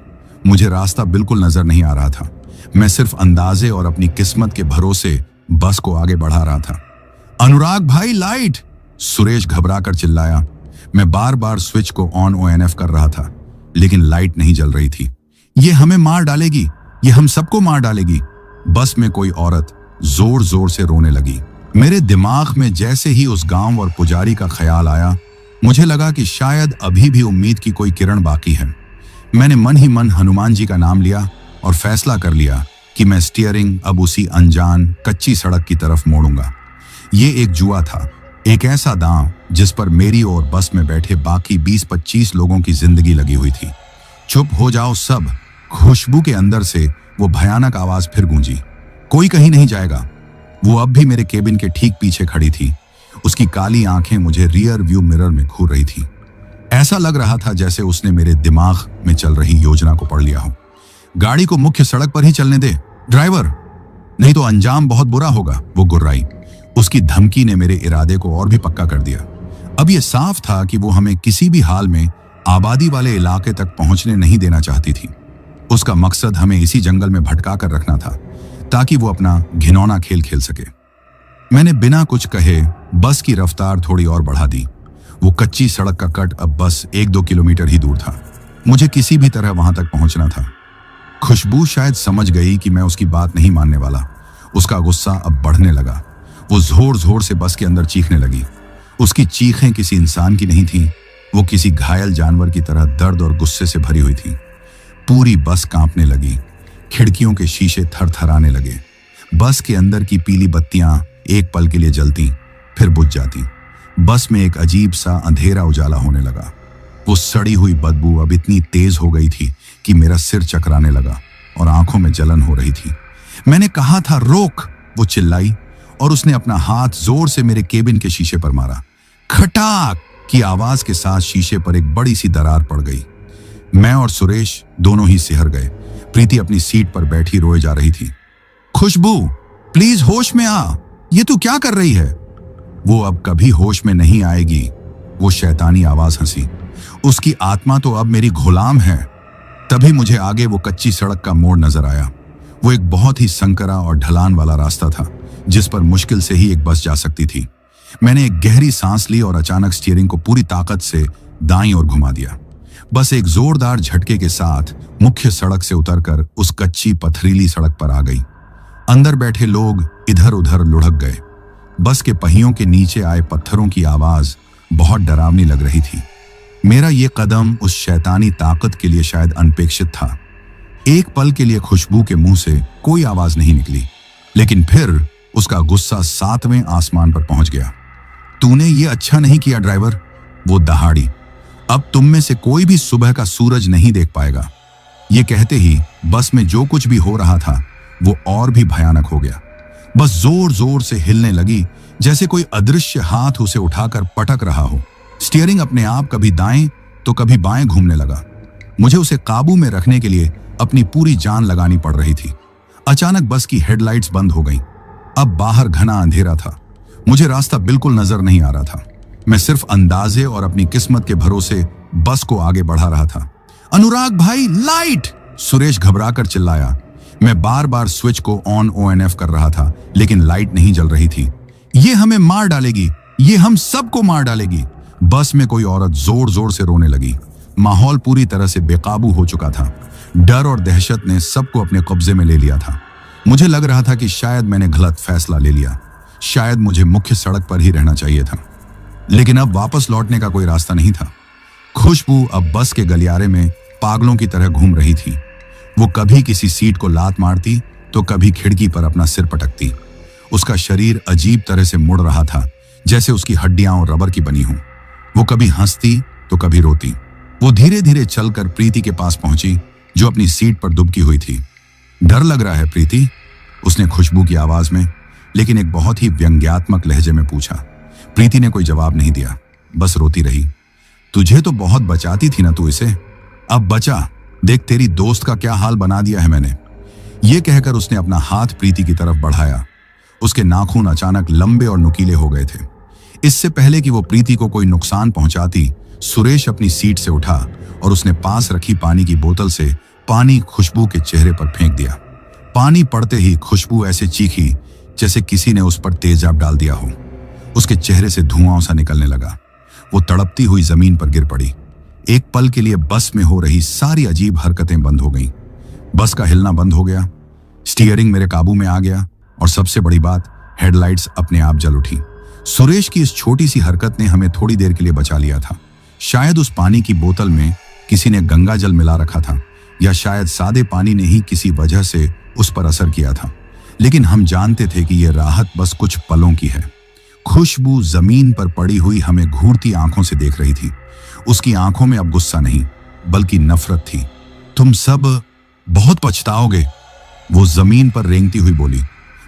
मुझे रास्ता बिल्कुल नजर नहीं आ रहा था। मैं सिर्फ अंदाजे और अपनी किस्मत के भरोसे बस को आगे बढ़ा रहा था। अनुराग भाई लाइट, सुरेश घबराकर चिल्लाया। मैं बार बार स्विच को ऑन ONF कर रहा था, लेकिन लाइट नहीं जल रही थी। ये हमें मार डालेगी, ये हम सबको मार डालेगी। बस में कोई औरत जोर जोर से रोने लगी। मेरे दिमाग में जैसे ही उस गांव और पुजारी का ख्याल आया, मुझे लगा कि शायद अभी भी उम्मीद की कोई किरण बाकी है। मैंने मन ही मन हनुमान जी का नाम लिया और फैसला कर लिया कि मैं स्टीयरिंग अब उसी अनजान कच्ची सड़क की तरफ मोड़ूंगा। ये एक जुआ था, एक ऐसा दांव जिस पर मेरी और बस में बैठे बाकी 20-25 लोगों की जिंदगी लगी हुई थी। चुप हो जाओ सब, खुशबू के अंदर से वो भयानक आवाज फिर गूंजी। कोई कहीं नहीं जाएगा। वो अब भी मेरे केबिन के ठीक पीछे खड़ी थी। उसकी काली आंखें मुझे रियर व्यू मिरर में घूर रही थी। ऐसा लग रहा था जैसे उसने मेरे दिमाग में चल रही योजना को पढ़ लिया हो। गाड़ी को मुख्य सड़क पर ही चलने दे ड्राइवर, नहीं तो अंजाम बहुत बुरा होगा, वो गुर्राई। उसकी धमकी ने मेरे इरादे को और भी पक्का कर दिया। अब यह साफ था कि वो हमें किसी भी हाल में आबादी वाले इलाके तक पहुंचने नहीं देना चाहती थी। उसका मकसद हमें इसी जंगल में भटका कर रखना था ताकि वो अपना घिनौना खेल खेल सके। मैंने बिना कुछ कहे बस की रफ्तार थोड़ी और बढ़ा दी। वो कच्ची सड़क का कट अब बस 1-2 किलोमीटर ही दूर था। मुझे किसी भी तरह वहां तक पहुंचना था। खुशबू शायद समझ गई कि मैं उसकी बात नहीं मानने वाला। उसका गुस्सा अब बढ़ने लगा। वो जोर जोर से बस के अंदर चीखने लगी। उसकी चीखें किसी इंसान की नहीं थीं, वो किसी घायल जानवर की तरह दर्द और गुस्से से भरी हुई थी। पूरी बस कांपने लगी। खिड़कियों के शीशे थरथराने लगे। बस के अंदर की पीली बत्तियां एक पल के लिए जलती फिर बुझ जाती। बस में एक अजीब सा अंधेरा उजाला होने लगा। वो सड़ी हुई बदबू अब इतनी तेज हो गई थी कि मेरा सिर चकराने लगा और आंखों में जलन हो रही थी। मैंने कहा था रोक, वो चिल्लाई और उसने अपना हाथ जोर से मेरे केबिन के शीशे पर मारा। खटाक की आवाज के साथ शीशे पर एक बड़ी सी दरार पड़ गई। मैं और सुरेश दोनों ही सिहर गए। प्रीति अपनी सीट पर बैठी रोए जा रही थी। खुशबू प्लीज होश में आ, ये तू क्या कर रही है? वो अब कभी होश में नहीं आएगी, वो शैतानी आवाज हंसी। उसकी आत्मा तो अब मेरी गुलाम है। तभी मुझे आगे वो कच्ची सड़क का मोड़ नजर आया। वो एक बहुत ही संकरा और ढलान वाला रास्ता था जिस पर मुश्किल से ही एक बस जा सकती थी। मैंने एक गहरी सांस ली और अचानक स्टीयरिंग को पूरी ताकत से दाईं ओर घुमा दिया। बस एक जोरदार झटके के साथ मुख्य सड़क से उतरकर उस कच्ची पथरीली सड़क पर आ गई। अंदर बैठे लोग इधर उधर लुढ़क गए। बस के पहियों के नीचे आए पत्थरों की आवाज बहुत डरावनी लग रही थी। मेरा ये कदम उस शैतानी ताकत के लिए शायद अनपेक्षित था। एक पल के लिए खुशबू के मुंह से कोई आवाज नहीं निकली, लेकिन फिर उसका गुस्सा 7वें आसमान पर पहुंच गया। तूने ये अच्छा नहीं किया ड्राइवर, वो दहाड़ी। अब तुम में से कोई भी सुबह का सूरज नहीं देख पाएगा। ये कहते ही बस में जो कुछ भी हो रहा था वो और भी भयानक हो गया। बस जोर जोर से हिलने लगी, जैसे कोई अदृश्य हाथ उसे उठाकर पटक रहा हो। स्टीयरिंग अपने आप कभी दाएं तो कभी बाएं घूमने लगा। मुझे उसे काबू में रखने के लिए अपनी पूरी जान लगानी पड़ रही थी। अचानक बस की हेडलाइट्स बंद हो गईं। अब बाहर घना अंधेरा था। मुझे रास्ता बिल्कुल नजर नहीं आ रहा था। मैं सिर्फ अंदाजे और अपनी किस्मत के भरोसे बस को आगे बढ़ा रहा था। अनुराग भाई, लाइट! सुरेश घबराकर चिल्लाया। मैं बार बार स्विच को ऑन ONF कर रहा था, लेकिन लाइट नहीं जल रही थी। ये हमें मार डालेगी, ये हम सबको मार डालेगी। बस में कोई औरत जोर जोर से रोने लगी। माहौल पूरी तरह से बेकाबू हो चुका था। डर और दहशत ने सबको अपने कब्जे में ले लिया था। मुझे लग रहा था कि शायद मैंने गलत फैसला ले लिया। शायद मुझे मुख्य सड़क पर ही रहना चाहिए था, लेकिन अब वापस लौटने का कोई रास्ता नहीं था। खुशबू अब बस के गलियारे में पागलों की तरह घूम रही थी। वो कभी किसी सीट को लात मारती तो कभी खिड़की पर अपना सिर पटकती। उसका शरीर अजीब तरह से मुड़ रहा था, जैसे उसकी हड्डियां और रबर की बनी हों। वो कभी हंसती तो कभी रोती। वो धीरे धीरे चलकर प्रीति के पास पहुंची, जो अपनी सीट पर दुबकी हुई थी। डर लग रहा है प्रीति? उसने खुशबू की आवाज में, लेकिन एक बहुत ही व्यंग्यात्मक लहजे में पूछा। प्रीति ने कोई जवाब नहीं दिया, बस रोती रही। तुझे तो बहुत बचाती थी ना तू इसे, अब बचा। देख तेरी दोस्त का क्या हाल बना दिया है मैंने। ये कहकर उसने अपना हाथ प्रीति की तरफ बढ़ाया। उसके नाखून अचानक लंबे और नुकीले हो गए थे। इससे पहले कि वो प्रीति को कोई नुकसान पहुंचाती, सुरेश अपनी सीट से उठा और उसने पास रखी पानी की बोतल से पानी खुशबू के चेहरे पर फेंक दिया। पानी पड़ते ही खुशबू ऐसे चीखी जैसे किसी ने उस पर तेजाब डाल दिया हो। उसके चेहरे से धुआं सा निकलने लगा। वो तड़पती हुई जमीन पर गिर पड़ी। एक पल के लिए बस में हो रही सारी अजीब हरकतें बंद हो गईं। बस का हिलना बंद हो गया, स्टीयरिंग मेरे काबू में आ गया और सबसे बड़ी बात, हेडलाइट्स अपने आप जल उठी। सुरेश की इस छोटी सी हरकत ने हमें थोड़ी देर के लिए बचा लिया था। शायद उस पानी की बोतल में किसी ने गंगा जल मिला रखा था, या शायद सादे पानी ने ही किसी वजह से उस पर असर किया था। लेकिन हम जानते थे कि यह राहत बस कुछ पलों की है। खुशबू जमीन पर पड़ी हुई हमें घूरती आंखों से देख रही थी। उसकी आंखों में अब गुस्सा नहीं, बल्कि नफरत थी। तुम सब बहुत पछताओगे, वो जमीन पर रेंगती हुई बोली।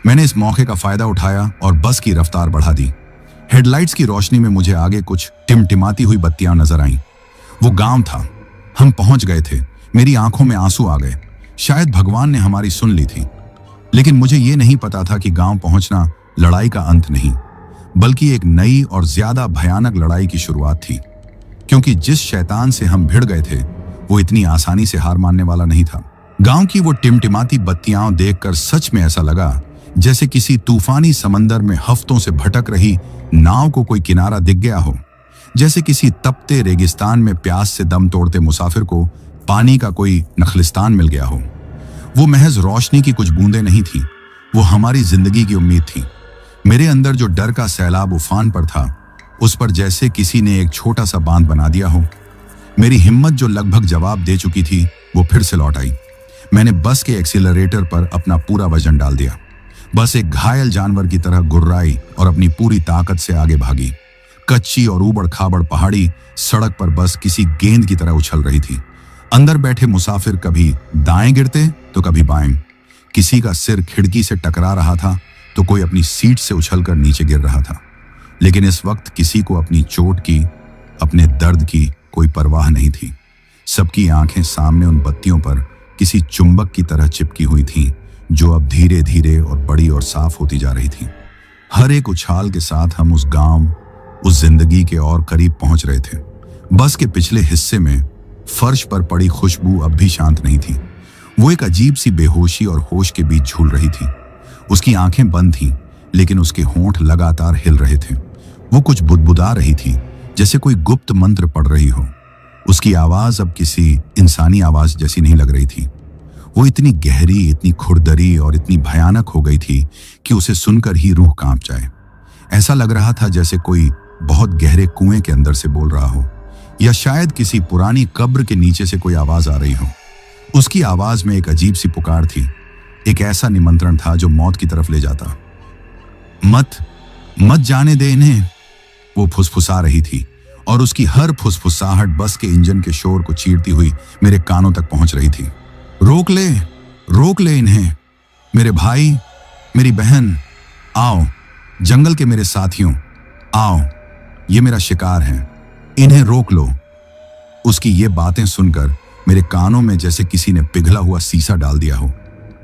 मैंने इस मौके का फायदा उठाया और बस की रफ्तार बढ़ा दी। हेडलाइट्स की रोशनी में मुझे आगे कुछ टिमटिमाती हुई बत्तियां नजर आईं। वो गांव था। हम पहुंच गए थे। मेरी आंखों में आंसू आ गए। शायद भगवान ने हमारी सुन ली थी। लेकिन मुझे ये नहीं पता था कि गांव पहुंचना लड़ाई का अंत नहीं, बल्कि एक नई और ज्यादा भयानक लड़ाई की शुरुआत थी। क्योंकि जिस शैतान से हम भिड़ गए थे वो इतनी आसानी से हार मानने वाला नहीं था। गांव की वो टिमटिमाती बत्तियां देखकर सच में ऐसा लगा जैसे किसी तूफानी समंदर में हफ्तों से भटक रही नाव को कोई किनारा दिख गया हो। जैसे किसी तपते रेगिस्तान में प्यास से दम तोड़ते मुसाफिर को पानी का कोई नखलिस्तान मिल गया हो। वो महज रोशनी की कुछ बूंदें नहीं थी, वो हमारी जिंदगी की उम्मीद थी। मेरे अंदर जो डर का सैलाब उफान पर था, उस पर जैसे किसी ने एक छोटा सा बांध बना दिया हो। मेरी हिम्मत जो लगभग जवाब दे चुकी थी, वो फिर से लौट आई। मैंने बस के एक्सीलरेटर पर अपना पूरा वजन डाल दिया। बस एक घायल जानवर की तरह गुर्राई और अपनी पूरी ताकत से आगे भागी। कच्ची और ऊबड़ खाबड़ पहाड़ी सड़क पर बस किसी गेंद की तरह उछल रही थी। अंदर बैठे मुसाफिर कभी दाएं गिरते तो कभी बाएं। किसी का सिर खिड़की से टकरा रहा था तो कोई अपनी सीट से उछलकर नीचे गिर रहा था। लेकिन इस वक्त किसी को अपनी चोट की, अपने दर्द की कोई परवाह नहीं थी। सबकी आंखें सामने उन बत्तियों पर किसी चुंबक की तरह चिपकी हुई थीं, जो अब धीरे धीरे और बड़ी और साफ होती जा रही थी। हर एक उछाल के साथ हम उस गांव, उस जिंदगी के और करीब पहुंच रहे थे। बस के पिछले हिस्से में फर्श पर पड़ी खुशबू अब भी शांत नहीं थी। वो एक अजीब सी बेहोशी और होश के बीच झूल रही थी। उसकी आंखें बंद थीं, लेकिन उसके होंठ लगातार हिल रहे थे। वो कुछ बुदबुदा रही थी, जैसे कोई गुप्त मंत्र पढ़ रही हो। उसकी आवाज अब किसी इंसानी आवाज जैसी नहीं लग रही थी। वो इतनी गहरी, इतनी खुरदरी और इतनी भयानक हो गई थी कि उसे सुनकर ही रूह कांप जाए। ऐसा लग रहा था जैसे कोई बहुत गहरे कुएं के अंदर से बोल रहा हो, या शायद किसी पुरानी कब्र के नीचे से कोई आवाज आ रही हो। उसकी आवाज में एक अजीब सी पुकार थी, एक ऐसा निमंत्रण था जो मौत की तरफ ले जाता। मत मत जाने दे इन्हें, वो फुसफुसा रही थी, और उसकी हर फुसफुसाहट बस के इंजन के शोर को चीरती हुई मेरे कानों तक पहुंच रही थी। रोक ले इन्हें, मेरे भाई, मेरी बहन, आओ, जंगल के मेरे साथियों, आओ, ये मेरा शिकार है, इन्हें रोक लो। उसकी ये बातें सुनकर मेरे कानों में जैसे किसी ने पिघला हुआ सीसा डाल दिया हो।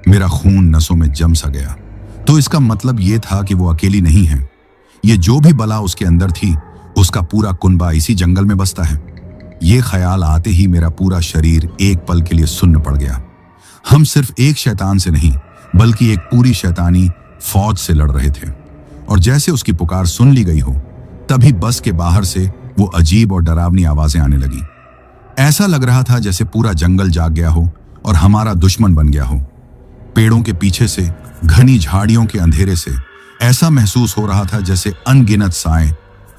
मेरा खून नसों में जम सा गया। तो इसका मतलब ये था कि वो अकेली नहीं है। ये जो भी बला उसके अंदर थी, उसका पूरा कुनबा इसी जंगल में बसता है। ये ख्याल आते ही मेरा पूरा शरीर एक पल के लिए सुन्न पड़ गया। हम सिर्फ एक शैतान से नहीं, बल्कि एक पूरी शैतानी फौज से लड़ रहे थे। और जैसे उसकी पुकार सुन ली गई हो, तभी बस के बाहर से वो अजीब और डरावनी आवाजें आने लगी। ऐसा लग रहा था जैसे पूरा जंगल जाग गया हो और हमारा दुश्मन बन गया हो। पेड़ों के पीछे से, घनी झाड़ियों के अंधेरे से ऐसा महसूस हो रहा था जैसे अनगिनत साएं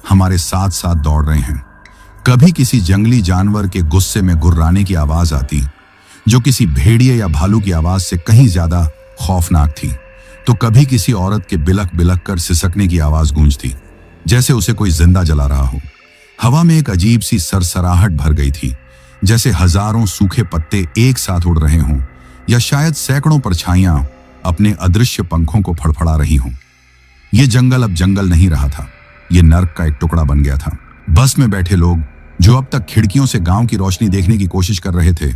हमारे साथ साथ दौड़ रहे हैं। कभी किसी जंगली जानवर के गुस्से में गुर्राने की आवाज आती, जो किसी भेड़िए या भालू की आवाज से कहीं ज्यादा खौफनाक थी, तो कभी किसी औरत के बिलक बिलक कर सिसकने की आवाज गूंजती, जैसे उसे कोई जिंदा जला रहा हो। हवा में एक अजीब सी सरसराहट भर गई थी, जैसे हजारों सूखे पत्ते एक साथ उड़ रहे हों, या शायद सैकड़ों परछाइयां अपने अदृश्य पंखों को फड़फड़ा रही हों। यह जंगल अब जंगल नहीं रहा था, यह नर्क का एक टुकड़ा बन गया था। बस में बैठे लोग, जो अब तक खिड़कियों से गांव की रोशनी देखने की कोशिश कर रहे थे,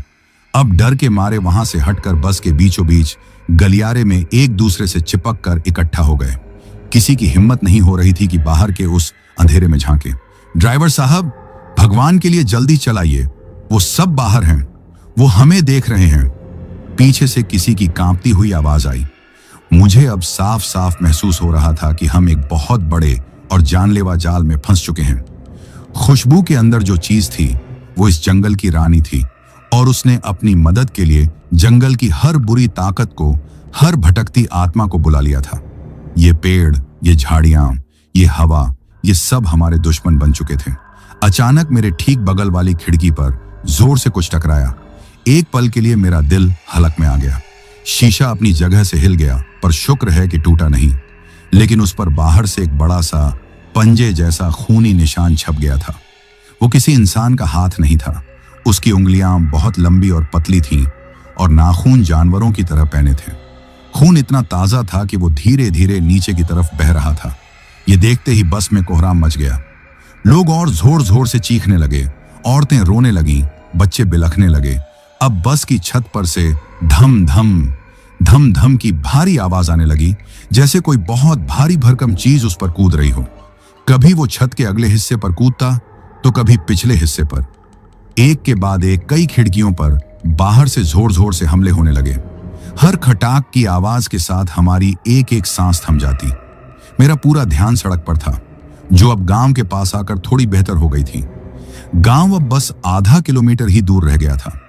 अब डर के मारे वहां से हटकर बस के बीचों बीच गलियारे में एक दूसरे से चिपक कर इकट्ठा हो गए। किसी की हिम्मत नहीं हो रही थी कि बाहर के उस अंधेरे में झांके। ड्राइवर साहब, भगवान के लिए जल्दी चलाइए, वो सब बाहर हैं, वो हमें देख रहे हैं। पीछे से किसी की कांपती हुई आवाज आई। मुझे अब साफ साफ महसूस हो रहा था कि हम एक बहुत बड़े और जानलेवा जाल में फंस चुके हैं। खुशबू के अंदर जो चीज थी, वो इस जंगल की रानी थी, और उसने अपनी मदद के लिए जंगल की हर बुरी ताकत को, हर भटकती आत्मा को बुला लिया था। ये पेड़, ये झाड़ियां, ये हवा, ये सब हमारे दुश्मन बन चुके थे। अचानक मेरे ठीक बगल वाली खिड़की पर जोर से कुछ टकराया। एक पल के लिए मेरा दिल हलक में आ गया। शीशा अपनी जगह से हिल गया, पर शुक्र है कि टूटा नहीं। लेकिन उस पर बाहर से एक बड़ा सा पंजे जैसा खूनी निशान छप गया था। वो किसी इंसान का हाथ नहीं था। उसकी उंगलियां बहुत लंबी और पतली थीं, और नाखून जानवरों की तरह पहने थे। खून इतना ताजा था कि वो धीरे धीरे नीचे की तरफ बह रहा था। ये देखते ही बस में कोहराम मच गया। लोग और जोर जोर से चीखने लगे, औरतें रोने लगीं, बच्चे बिलखने लगे। अब बस की छत पर से धम धम धम धम की भारी आवाज आने लगी, जैसे कोई बहुत भारी भरकम चीज उस पर कूद रही हो। कभी वो छत के अगले हिस्से पर कूदता, तो कभी पिछले हिस्से पर। एक के बाद एक कई खिड़कियों पर बाहर से जोर जोर से हमले होने लगे। हर खटाक की आवाज के साथ हमारी एक एक सांस थम जाती। मेरा पूरा ध्यान सड़क पर था, जो अब गांव के पास आकर थोड़ी बेहतर हो गई थी। गांव अब बस आधा किलोमीटर ही दूर रह गया था।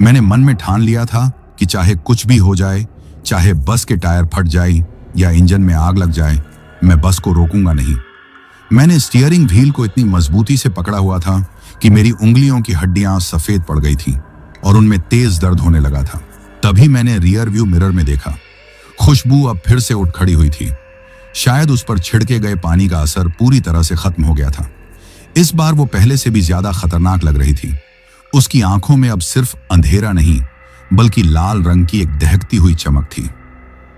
मैंने मन में ठान लिया था कि चाहे कुछ भी हो जाए, चाहे बस के टायर फट जाए या इंजन में आग लग जाए, मैं बस को रोकूंगा नहीं। मैंने स्टीयरिंग व्हील को इतनी मजबूती से पकड़ा हुआ था कि मेरी उंगलियों की हड्डियां सफेद पड़ गई थीं और उनमें तेज दर्द होने लगा था। तभी मैंने रियर व्यू मिरर में देखा। खुशबू अब फिर से उठ खड़ी हुई थी। शायद उस पर छिड़के गए पानी का असर पूरी तरह से खत्म हो गया था। इस बार वो पहले से भी ज्यादा खतरनाक लग रही थी। उसकी आंखों में अब सिर्फ अंधेरा नहीं, बल्कि लाल रंग की एक दहकती हुई चमक थी,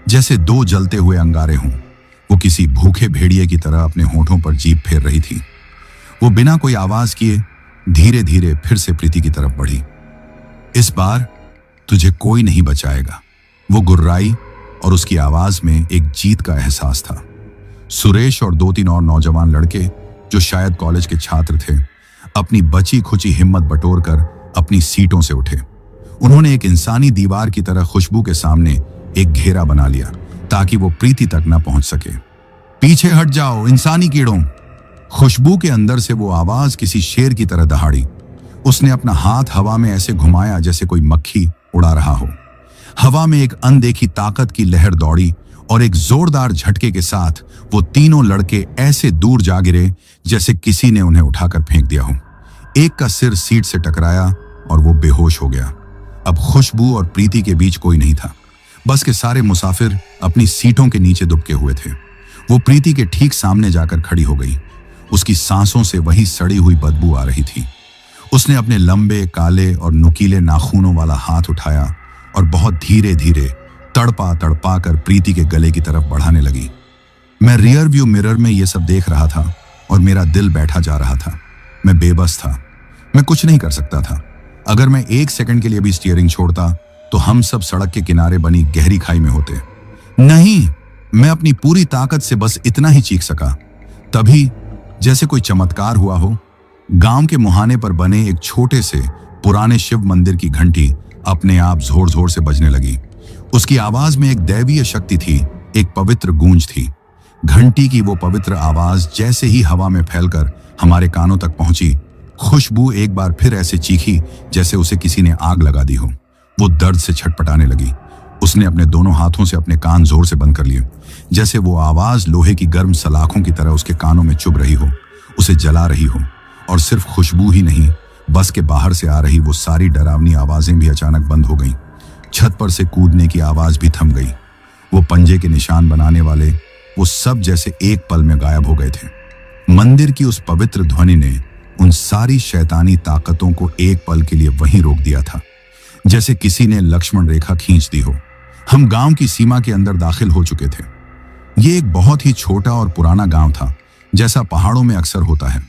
जैसे दो जलते हुए अंगारे हों। वो किसी भूखे भेड़िए की तरह अपने होठों पर जीभ फेर रही थी। वो बिना कोई आवाज किए धीरे धीरे फिर से प्रीति की तरफ बढ़ी। इस बार तुझे कोई नहीं बचाएगा, वो गुर्राई, और उसकी आवाज में एक जीत का एहसास था। सुरेश और 2-3 और नौजवान लड़के, जो शायद कॉलेज के छात्र थे, अपनी बची खुची हिम्मत बटोर कर अपनी सीटों से उठे। उन्होंने एक इंसानी दीवार की तरह खुशबू के सामने एक घेरा बना लिया ताकि वो प्रीति तक न पहुंच सके। पीछे हट जाओ इंसानी कीड़ों। खुशबू के अंदर से वो आवाज किसी शेर की तरह दहाड़ी। उसने अपना हाथ हवा में ऐसे घुमाया जैसे कोई मक्खी उड़ा रहा हो। हवा में एक अनदेखी ताकत की लहर दौड़ी और एक जोरदार झटके के साथ वो तीनों लड़के ऐसे दूर जा गिरे जैसे किसी ने उन्हें उठाकर फेंक दिया हो। एक का सिर सीट से टकराया और वो बेहोश हो गया। अब खुशबू और प्रीति के बीच कोई नहीं था। बस के सारे मुसाफिर अपनी सीटों के नीचे दुबके हुए थे। वो प्रीति के ठीक सामने जाकर खड़ी हो गई। उसकी सांसों से वही सड़ी हुई बदबू आ रही थी। उसने अपने लंबे काले और नुकीले नाखूनों वाला हाथ उठाया और बहुत धीरे धीरे तड़पा तड़पा कर प्रीति के गले की तरफ बढ़ाने लगी। मैं रियर व्यू मिरर में ये सब देख रहा था और मेरा दिल बैठा जा रहा था। मैं बेबस था। मैं कुछ नहीं कर सकता था। अगर मैं एक सेकंड के लिए भी स्टीयरिंग छोड़ता तो हम सब सड़क के किनारे बनी गहरी खाई में होते। नहीं, मैं अपनी पूरी ताकत से बस इतना ही चीख सका। तभी जैसे कोई चमत्कार हुआ हो, गांव के मुहाने पर बने एक छोटे से पुराने शिव मंदिर की घंटी अपने आप जोर जोर से बजने लगी। उसकी आवाज में एक दैवीय शक्ति थी, एक पवित्र गूंज थी। घंटी की वो पवित्र आवाज जैसे ही हवा में फैलकर हमारे कानों तक पहुंची, खुशबू एक बार फिर ऐसे चीखी जैसे उसे किसी ने आग लगा दी हो। वो दर्द से छटपटाने लगी। उसने अपने दोनों हाथों से अपने कान जोर से बंद कर लिए, जैसे वो आवाज लोहे की गर्म सलाखों की तरह उसके कानों में चुभ रही हो, उसे जला रही हो। और सिर्फ खुशबू ही नहीं, बस के बाहर से आ रही वो सारी डरावनी आवाजें भी अचानक बंद हो गईं। छत पर से कूदने की आवाज भी थम गई। वो पंजे के निशान बनाने वाले वो सब जैसे एक पल में गायब हो गए थे। मंदिर की उस पवित्र ध्वनि ने उन सारी शैतानी ताकतों को एक पल के लिए वहीं रोक दिया था, जैसे किसी ने लक्ष्मण रेखा खींच दी हो। हम गांव की सीमा के अंदर दाखिल हो चुके थे। ये एक बहुत ही छोटा और पुराना गांव था, जैसा पहाड़ों में अक्सर होता है।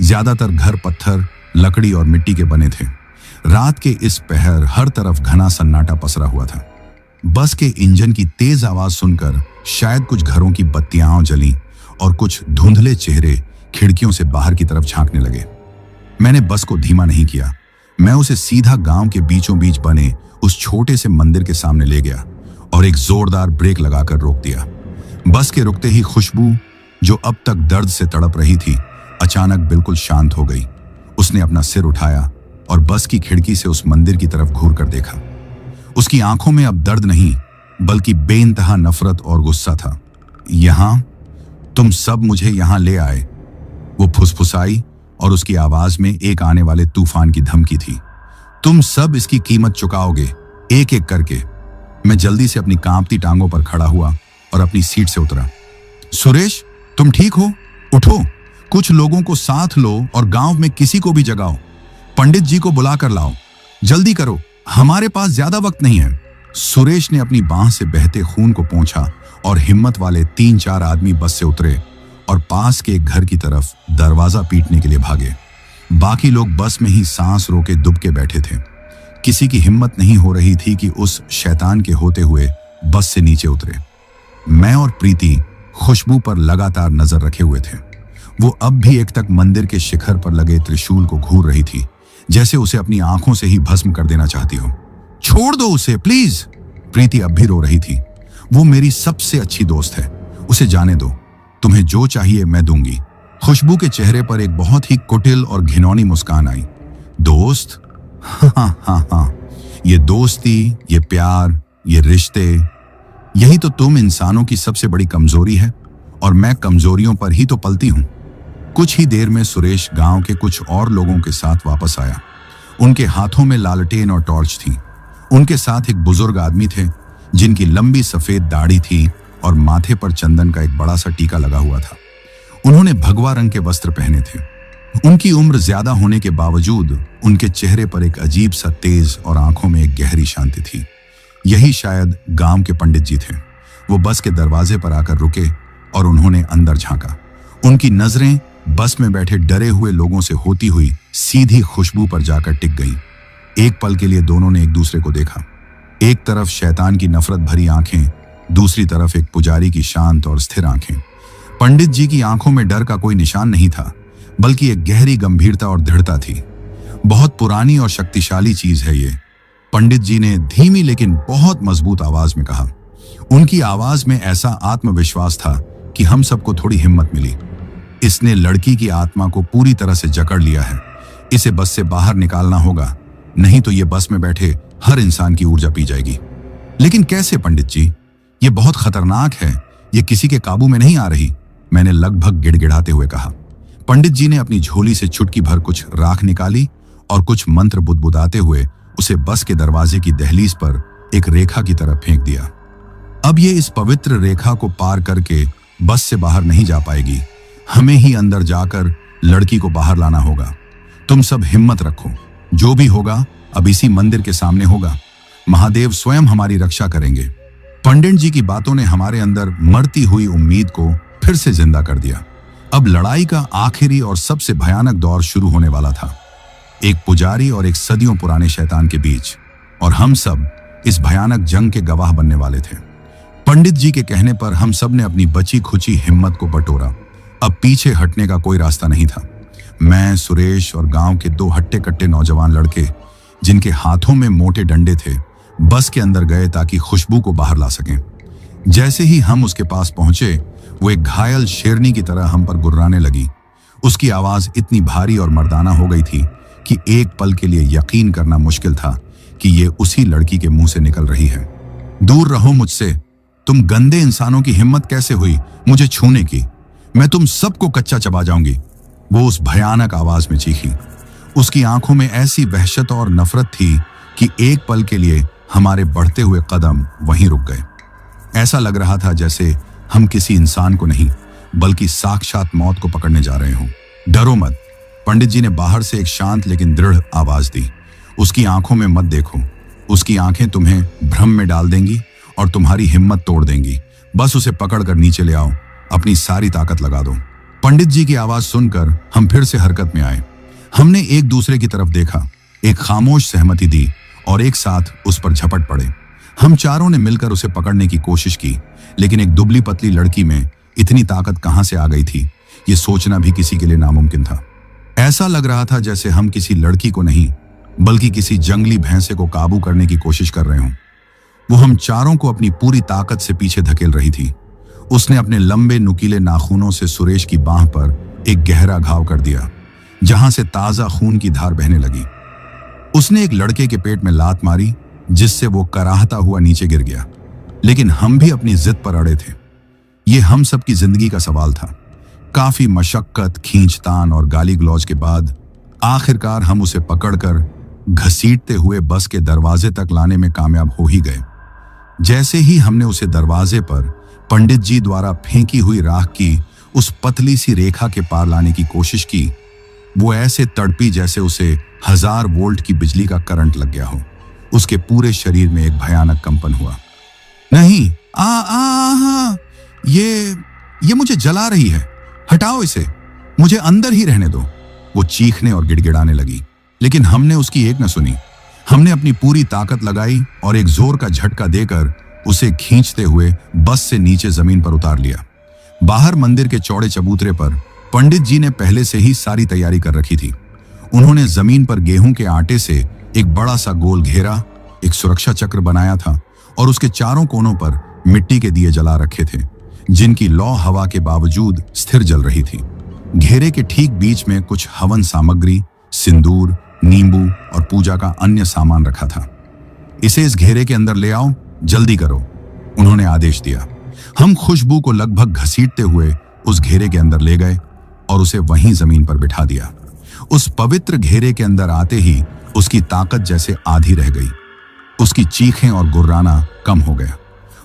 ज्यादातर घर पत्थर, लकड़ी और मिट्टी के बने थे। रात के इस पहर हर तरफ घना सन्नाटा पसरा हुआ था। बस के इंजन की तेज आवाज सुनकर शायद कुछ घरों की बत्तियां जलीं और कुछ धुंधले चेहरे खिड़कियों से बाहर की तरफ झांकने लगे। मैंने बस को धीमा नहीं किया। मैं उसे सीधा गांव के बीचों बीच बने उस छोटे से मंदिर के सामने ले गया और एक जोरदार ब्रेक लगाकर रोक दिया। बस के रुकते ही खुशबू, जो अब तक दर्द से तड़प रही थी, अचानक बिल्कुल शांत हो गई। उसने अपना सिर उठाया और बस की खिड़की से उस मंदिर की तरफ घूर कर देखा। उसकी आंखों में अब दर्द नहीं, बल्कि बेइंतहा नफरत और गुस्सा था। यहां तुम सब मुझे यहां ले आए, वो फुसफुसाई और उसकी आवाज में एक आने वाले तूफान की धमकी थी। तुम सब इसकी कीमत चुकाओगे, एक एक करके। मैं जल्दी से अपनी कांपती टांगों पर खड़ा हुआ और अपनी सीट से उतरा। सुरेश, तुम ठीक हो? उठो, कुछ लोगों को साथ लो और गांव में किसी को भी जगाओ। पंडित जी को बुला कर लाओ, जल्दी करो, हमारे पास ज्यादा वक्त नहीं है। सुरेश ने अपनी बांह से बहते खून को पोंछा और हिम्मत वाले 3-4 आदमी बस से उतरे और पास के एक घर की तरफ दरवाजा पीटने के लिए भागे। बाकी लोग बस में ही सांस रोके दुबके बैठे थे। किसी की हिम्मत नहीं हो रही थी कि उस शैतान के होते हुए बस से नीचे उतरे। मैं और प्रीति खुशबू पर लगातार नजर रखे हुए थे। वो अब भी एक तक मंदिर के शिखर पर लगे त्रिशूल को घूर रही थी, जैसे उसे अपनी आंखों से ही भस्म कर देना चाहती हो। छोड़ दो उसे प्लीज। प्रीति अब भी रो रही थी। वो मेरी सबसे अच्छी दोस्त है, उसे जाने दो। तुम्हें जो चाहिए मैं दूंगी। खुशबू के चेहरे पर एक बहुत ही कुटिल और घिनौनी मुस्कान आई। दोस्त? हाँ हाँ हाँ, ये दोस्ती, ये प्यार, ये रिश्ते, यही तो तुम इंसानों की सबसे बड़ी कमजोरी है, और मैं कमजोरियों पर ही तो पलती हूं। कुछ ही देर में सुरेश गांव के कुछ और लोगों के साथ वापस आया। उनके हाथों में लालटेन और टॉर्च थी। उनके साथ एक बुजुर्ग आदमी थे जिनकी लंबी सफेद दाढ़ी थी और माथे पर चंदन का एक बड़ा सा टीका लगा हुआ था। उन्होंने भगवा रंग के वस्त्र पहने थे। उनकी उम्र ज्यादा होने के बावजूद उनके चेहरे पर एक अजीब सा तेज और आंखों में एक गहरी शांति थी। यही शायद गांव के पंडित जी थे। वो बस के दरवाजे पर आकर रुके और उन्होंने अंदर झांका। उनकी नजरें बस में बैठे डरे हुए लोगों से होती हुई सीधी खुशबू पर जाकर टिक गई। एक पल के लिए दोनों ने एक दूसरे को देखा। एक तरफ शैतान की नफरत भरी आंखें, दूसरी तरफ एक पुजारी की शांत और स्थिर आंखें। पंडित जी की आंखों में डर का कोई निशान नहीं था, बल्कि एक गहरी गंभीरता और दृढ़ता थी। बहुत पुरानी और शक्तिशाली चीज है ये। पंडित जी ने धीमी लेकिन बहुत मजबूत आवाज में कहा। उनकी आवाज में ऐसा आत्मविश्वास था कि हम सबको थोड़ी हिम्मत मिली। इसने लड़की की आत्मा को पूरी तरह से जकड़ लिया है। इसे बस से बाहर निकालना होगा, नहीं तो ये बस में बैठे हर इंसान की ऊर्जा पी जाएगी। लेकिन कैसे पंडित जी? ये बहुत खतरनाक है, ये किसी के काबू में नहीं आ रही, मैंने लगभग गिड़गिड़ाते हुए कहा। पंडित जी ने अपनी झोली से चुटकी भर कुछ राख निकाली और कुछ मंत्र बुदबुदाते हुए उसे बस के दरवाजे की दहलीज पर एक रेखा की तरफ फेंक दिया। अब ये इस पवित्र रेखा को पार करके बस से बाहर नहीं जा पाएगी, हमें ही अंदर जाकर लड़की को बाहर लाना होगा। तुम सब हिम्मत रखो, जो भी होगा अब इसी मंदिर के सामने होगा। महादेव स्वयं हमारी रक्षा करेंगे। पंडित जी की बातों ने हमारे अंदर मरती हुई उम्मीद को फिर से जिंदा कर दिया। अब लड़ाई का आखिरी और सबसे भयानक दौर शुरू होने वाला था, एक पुजारी और एक सदियों पुराने शैतान के बीच, और हम सब इस भयानक जंग के गवाह बनने वाले थे। पंडित जी के कहने पर हम सब ने अपनी बची खुची हिम्मत को बटोरा। अब पीछे हटने का कोई रास्ता नहीं था। मैं, सुरेश और गांव के 2 हट्टे कट्टे नौजवान लड़के, जिनके हाथों में मोटे डंडे थे, बस के अंदर गए ताकि खुशबू को बाहर ला सकें। जैसे ही हम उसके पास पहुंचे, वो एक घायल शेरनी की तरह हम पर गुर्राने लगी। उसकी आवाज इतनी भारी और मर्दाना हो गई थी कि एक पल के लिए यकीन करना मुश्किल था कि ये उसी लड़की के मुंह से निकल रही है। दूर रहो मुझसे, तुम गंदे इंसानों की हिम्मत कैसे हुई मुझे छूने की? मैं तुम सबको कच्चा चबा जाऊंगी, वो उस भयानक आवाज में चीखी। उसकी आंखों में ऐसी वहशत और नफरत थी कि एक पल के लिए हमारे बढ़ते हुए कदम वहीं रुक गए। ऐसा लग रहा था जैसे हम किसी इंसान को नहीं, बल्कि साक्षात मौत को पकड़ने जा रहे हों। डरो मत, पंडित जी ने बाहर से एक शांत लेकिन दृढ़ आवाज दी। उसकी आंखों में मत देखो, उसकी आंखें तुम्हें भ्रम में डाल देंगी और तुम्हारी हिम्मत तोड़ देंगी। बस उसे पकड़कर नीचे ले आओ, अपनी सारी ताकत लगा दो। पंडित जी की आवाज सुनकर हम फिर से हरकत में आए। हमने एक दूसरे की तरफ देखा, एक खामोश सहमति दी और एक साथ उस पर झपट पड़े। हम चारों ने मिलकर उसे पकड़ने की कोशिश की, लेकिन एक दुबली पतली लड़की में इतनी ताकत कहां से आ गई थी, ये सोचना भी किसी के लिए नामुमकिन था। ऐसा लग रहा था जैसे हम किसी लड़की को नहीं, बल्कि किसी जंगली भैंसे को काबू करने की कोशिश कर रहे हों। वो हम चारों को अपनी पूरी ताकत से पीछे धकेल रही थी। उसने अपने लंबे नुकीले नाखूनों से सुरेश की बांह पर एक गहरा घाव कर दिया, जहां से ताजा खून की धार बहने लगी। उसने एक लड़के के पेट में लात मारी, जिससे वो कराहता हुआ नीचे गिर गया। लेकिन हम भी अपनी जिद पर अड़े थे। ये हम सब की जिंदगी का सवाल था। काफी मशक्कत, खींचतान और गाली गलौज के बाद आखिरकार हम उसे पकड़कर घसीटते हुए बस के दरवाजे तक लाने में कामयाब हो ही गए। जैसे ही हमने उसे दरवाजे पर पंडित जी द्वारा फेंकी हुई राख की उस पतली सी रेखा के पार लाने की कोशिश की, वो ऐसे तड़पी जैसे उसे 1000 वोल्ट की बिजली का करंट लग गया हो। उसके पूरे शरीर में एक भयानक कंपन हुआ। नहीं, ये मुझे जला रही है, हटाओ इसे, मुझे अंदर ही रहने दो, वो चीखने और गिड़गिड़ाने लगी। लेकिन हमने उसकी एक न सुनी। हमने अपनी पूरी ताकत लगाई और एक जोर का झटका देकर उसे खींचते हुए बस से नीचे जमीन पर उतार लिया। बाहर मंदिर के चौड़े चबूतरे पर पंडित जी ने पहले से ही सारी तैयारी कर रखी थी। उन्होंने जमीन पर गेहूं के आटे से एक बड़ा सा गोल घेरा, एक सुरक्षा चक्र बनाया था और उसके चारों कोनों पर मिट्टी के दिए जला रखे थे, जिनकी लौ हवा के बावजूद स्थिर जल रही थी। घेरे के ठीक बीच में कुछ हवन सामग्री, सिंदूर, नींबू और पूजा का अन्य सामान रखा था। इसे इस घेरे के अंदर ले आओ, जल्दी करो, उन्होंने आदेश दिया। हम खुशबू को लगभग घसीटते हुए उस घेरे के अंदर ले गए और उसे वहीं जमीन पर बिठा दिया। उस पवित्र घेरे के अंदर आते ही उसकी ताकत जैसे आधी रह गई। उसकी चीखें और गुर्राना कम हो गया।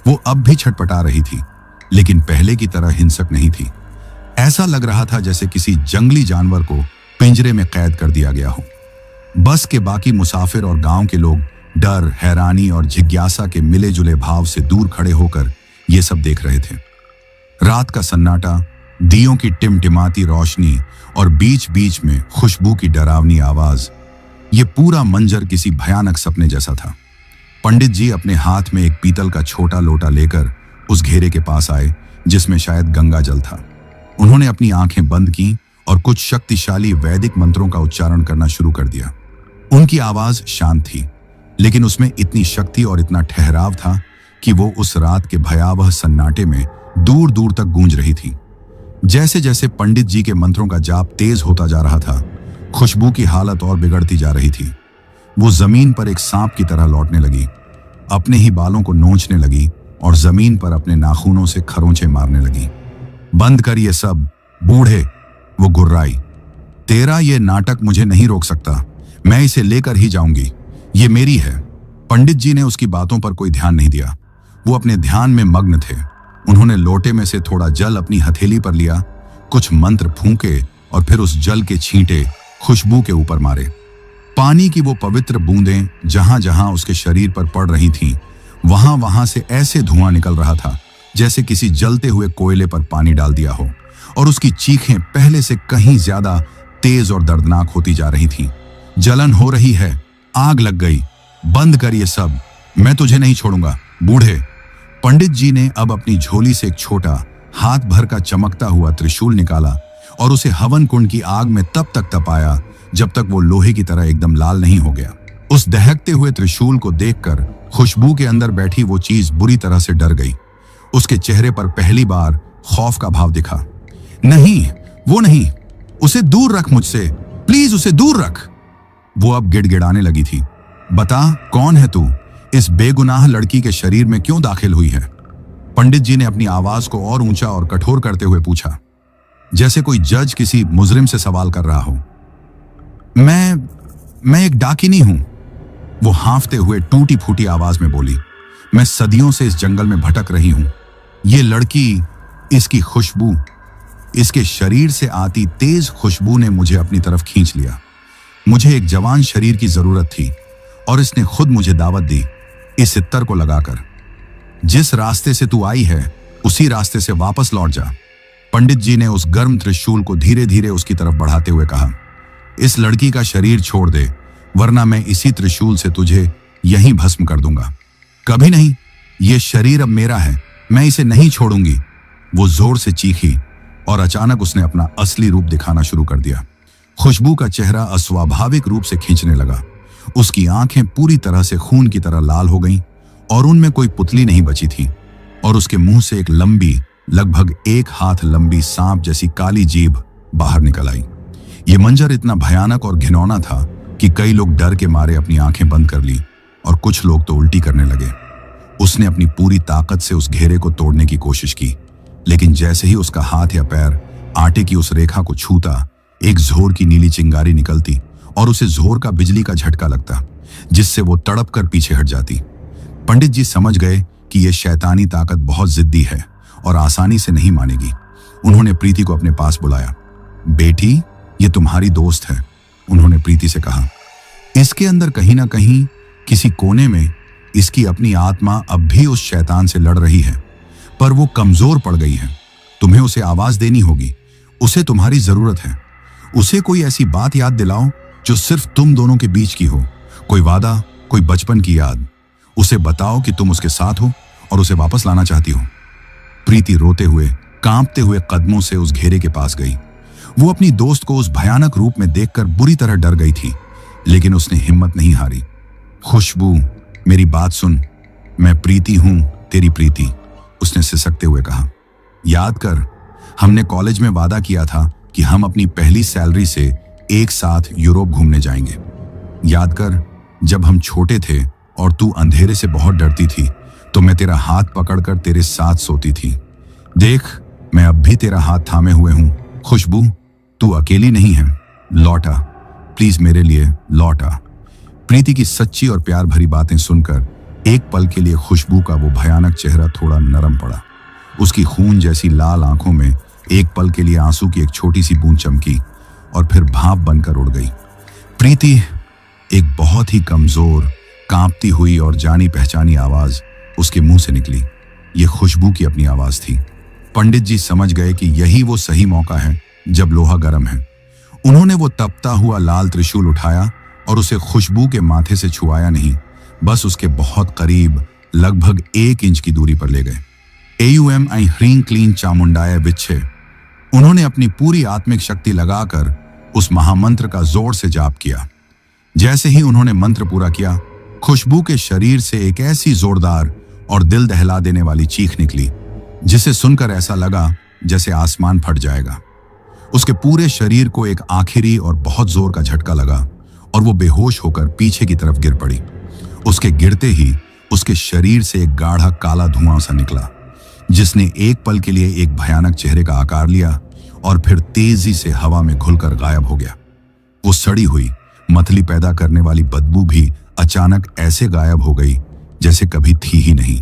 वो अब भी छटपटा रही थी, लेकिन पहले की तरह हिंसक नहीं थी। ऐसा लग रहा था जैसे किसी जंगली जानवर को पिंजरे में कैद कर दिया गया हो। बस के बाकी मुसाफिर और गांव के लोग डर, हैरानी और जिज्ञासा के मिले जुले भाव से दूर खड़े होकर ये सब देख रहे थे। रात का सन्नाटा, दियों की टिमटिमाती रोशनी और बीच बीच में खुशबू की डरावनी आवाज, ये पूरा मंजर किसी भयानक सपने जैसा था। पंडित जी अपने हाथ में एक पीतल का छोटा लोटा लेकर उस घेरे के पास आए, जिसमें शायद गंगा जल था। उन्होंने अपनी आंखें बंद की और कुछ शक्तिशाली वैदिक मंत्रों का उच्चारण करना शुरू कर दिया। उनकी आवाज शांत थी, लेकिन उसमें इतनी शक्ति और इतना ठहराव था कि वो उस रात के भयावह सन्नाटे में दूर दूर तक गूंज रही थी। जैसे जैसे पंडित जी के मंत्रों का जाप तेज होता जा रहा था, खुशबू की हालत और बिगड़ती जा रही थी। वो जमीन पर एक सांप की तरह लौटने लगी, अपने ही बालों को नोचने लगी और जमीन पर अपने नाखूनों से खरोंचे मारने लगी। बंद कर ये सब, बूढ़े, वो गुर्राई। तेरा ये नाटक मुझे नहीं रोक सकता, मैं इसे लेकर ही जाऊंगी, ये मेरी है। पंडित जी ने उसकी बातों पर कोई ध्यान नहीं दिया। वो अपने ध्यान में मग्न थे। उन्होंने लोटे में से थोड़ा जल अपनी हथेली पर लिया, कुछ मंत्र फूंके और फिर उस जल के छींटे खुशबू के ऊपर मारे। पानी की वो पवित्र बूंदें जहां जहां उसके शरीर पर पड़ रही थीं, वहां वहां से ऐसे धुआं निकल रहा था जैसे किसी जलते हुए कोयले पर पानी डाल दिया हो, और उसकी चीखें पहले से कहीं ज्यादा तेज और दर्दनाक होती जा रही थीं। जलन हो रही है, आग लग गई, बंद कर ये सब, मैं तुझे नहीं छोड़ूंगा, बूढ़े। पंडित जी ने अब अपनी झोली से एक छोटा हाथ भर का चमकता हुआ त्रिशूल निकाला और उसे हवन कुंड की आग में तब तक तपाया जब तक वो लोहे की तरह एकदम लाल नहीं हो गया। उस दहकते हुए त्रिशूल को देखकर खुशबू के अंदर बैठी वो चीज बुरी तरह से डर गई। उसके चेहरे पर पहली बार खौफ का भाव दिखा। नहीं, वो नहीं, उसे दूर रख मुझसे, प्लीज उसे दूर रख। वो अब गिड़गिड़ाने लगी थी। बता, कौन है तू? इस बेगुनाह लड़की के शरीर में क्यों दाखिल हुई है? पंडित जी ने अपनी आवाज को और ऊंचा और कठोर करते हुए पूछा, जैसे कोई जज किसी मुजरिम से सवाल कर रहा हो। मैं एक डाकिनी हूं, वो हांफते हुए टूटी फूटी आवाज में बोली। मैं सदियों से इस जंगल में भटक रही हूं। ये लड़की, इसकी खुशबू, इसके शरीर से आती तेज खुशबू ने मुझे अपनी तरफ खींच लिया। मुझे एक जवान शरीर की जरूरत थी और इसने खुद मुझे दावत दी, इस इत्तर को लगाकर। जिस रास्ते से तू आई है उसी रास्ते से वापस लौट जा। पंडित जी ने उस गर्म त्रिशूल को धीरे धीरे उसकी तरफ बढ़ाते हुए कहा, इस लड़की का शरीर छोड़ दे, वरना मैं इसी त्रिशूल से तुझे यहीं भस्म कर दूंगा। कभी नहीं, ये शरीर अब मेरा है, मैं इसे नहीं छोड़ूंगी। वो जोर से चीखी और अचानक उसने अपना असली रूप दिखाना शुरू कर दिया। खुशबू का चेहरा अस्वाभाविक रूप से खींचने लगा। उसकी आंखें पूरी तरह से खून की तरह लाल हो गईं और उनमें कोई पुतली नहीं बची थी, और उसके मुंह से एक लंबी, लगभग 1 हाथ लंबी सांप जैसी काली जीभ बाहर निकल आई। ये मंजर इतना भयानक और घिनौना था कि कई लोग डर के मारे अपनी आंखें बंद कर ली और कुछ लोग तो उल्टी करने लगे। उसने अपनी पूरी ताकत से उस घेरे को तोड़ने की कोशिश की, लेकिन जैसे ही उसका हाथ या पैर आटे की उस रेखा को छूता, एक जोर की नीली चिंगारी निकलती और उसे जोर का बिजली का झटका लगता, जिससे वो तड़प कर पीछे हट जाती। पंडित जी समझ गए कि यह शैतानी ताकत बहुत जिद्दी है और आसानी से नहीं मानेगी। उन्होंने प्रीति को अपने पास बुलाया। बेटी, ये तुम्हारी दोस्त है, उन्होंने प्रीति से कहा। इसके अंदर कहीं ना कहीं किसी कोने में इसकी अपनी आत्मा अब भी उस शैतान से लड़ रही है, पर वो कमजोर पड़ गई है। तुम्हें उसे आवाज देनी होगी, उसे तुम्हारी जरूरत है। उसे कोई ऐसी बात याद दिलाओ जो सिर्फ तुम दोनों के बीच की हो, कोई वादा, कोई बचपन की याद। उसे बताओ कि तुम उसके साथ हो और उसे वापस लाना चाहती हो। प्रीति रोते हुए, कांपते हुए कदमों से उस घेरे के पास गई। वो अपनी दोस्त को उस भयानक रूप में देखकर बुरी तरह डर गई थी, लेकिन उसने हिम्मत नहीं हारी। खुशबू, मेरी बात सुन, मैं प्रीति हूं, तेरी प्रीति, उसने सिसकते हुए कहा। याद कर, हमने कॉलेज में वादा किया था कि हम अपनी पहली सैलरी से एक साथ यूरोप घूमने जाएंगे। याद कर, जब हम छोटे थे और तू अंधेरे से बहुत डरती थी तो मैं तेरा हाथ पकड़कर तेरे साथ सोती थी। देख, मैं अब भी तेरा हाथ थामे हुए हूं। खुशबू, तू अकेली नहीं है, लौटा, प्लीज मेरे लिए लौटा। प्रीति की सच्ची और प्यार भरी बातें सुनकर एक पल के लिए खुशबू का वो भयानक चेहरा थोड़ा नरम पड़ा। उसकी खून जैसी लाल आंखों में एक पल के लिए आंसू की एक छोटी सी बूंद चमकी और फिर भाप बनकर उड़ गई। प्रीति, एक बहुत ही कमजोर, कांपती हुई और जानी पहचानी आवाज उसके मुंह से निकली। ये खुशबू की अपनी आवाज थी। पंडित जी समझ गए कि यही वो सही मौका है जब लोहा गर्म है। उन्होंने वो तपता हुआ लाल त्रिशूल उठाया और उसे खुशबू के माथे से छुआया नहीं, बस उसके बहुत करीब, लगभग 1 इंच की दूरी पर ले गए। एयूएम आई ह्रीं क्लीं चामुंडाय विच्छे। उन्होंने अपनी पूरी आत्मिक शक्ति लगाकर उस महामंत्र का जोर से जाप किया। जैसे ही उन्होंने मंत्र पूरा किया, खुशबू के शरीर से एक ऐसी जोरदार और दिल दहला देने वाली चीख निकली जिसे सुनकर ऐसा लगा जैसे आसमान फट जाएगा। उसके पूरे शरीर को एक आखिरी और बहुत जोर का झटका लगा और वो बेहोश होकर पीछे की तरफ गिर पड़ी। उसके गिरते ही उसके शरीर से एक गाढ़ा काला धुआं सा निकला जिसने एक पल के लिए एक भयानक चेहरे का आकार लिया और फिर तेजी से हवा में घुलकर गायब हो गया। वो सड़ी हुई मतली पैदा करने वाली बदबू भी अचानक ऐसे गायब हो गई जैसे कभी थी ही नहीं।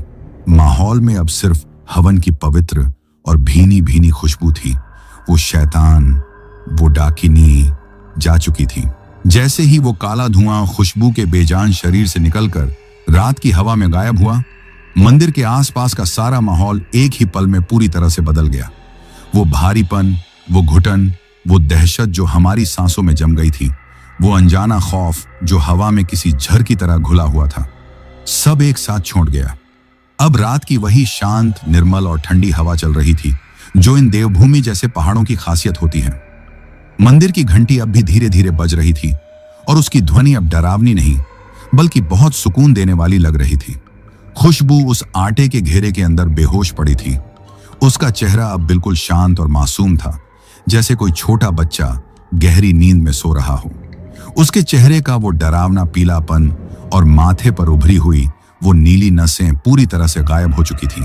माहौल में अब सिर्फ हवन की पवित्र और भीनी भीनी खुशबू थी। वो शैतान, वो डाकिनी जा चुकी थी। जैसे ही वो काला धुआं खुशबू के बेजान शरीर से निकलकर रात की हवा में गायब हुआ, मंदिर के आसपास का सारा माहौल एक ही पल में पूरी तरह से बदल गया। वो भारीपन, वो घुटन, वो दहशत जो हमारी सांसों में जम गई थी, वो अनजाना खौफ जो हवा में किसी झर की तरह घुला हुआ था, सब एक साथ छोड़ गया। अब रात की वही शांत, निर्मल और ठंडी हवा चल रही थी जो इन देवभूमि जैसे पहाड़ों की खासियत होती है। मंदिर की घंटी अब भी धीरे धीरे बज रही थी और उसकी ध्वनि अब डरावनी नहीं बल्कि बहुत सुकून देने वाली लग रही थी। खुशबू उस आटे के घेरे के अंदर बेहोश पड़ी थी। उसका चेहरा अब बिल्कुल शांत और मासूम था, जैसे कोई छोटा बच्चा गहरी नींद में सो रहा हो। उसके चेहरे का वो डरावना पीलापन और माथे पर उभरी हुई वो नीली नसें पूरी तरह से गायब हो चुकी थी।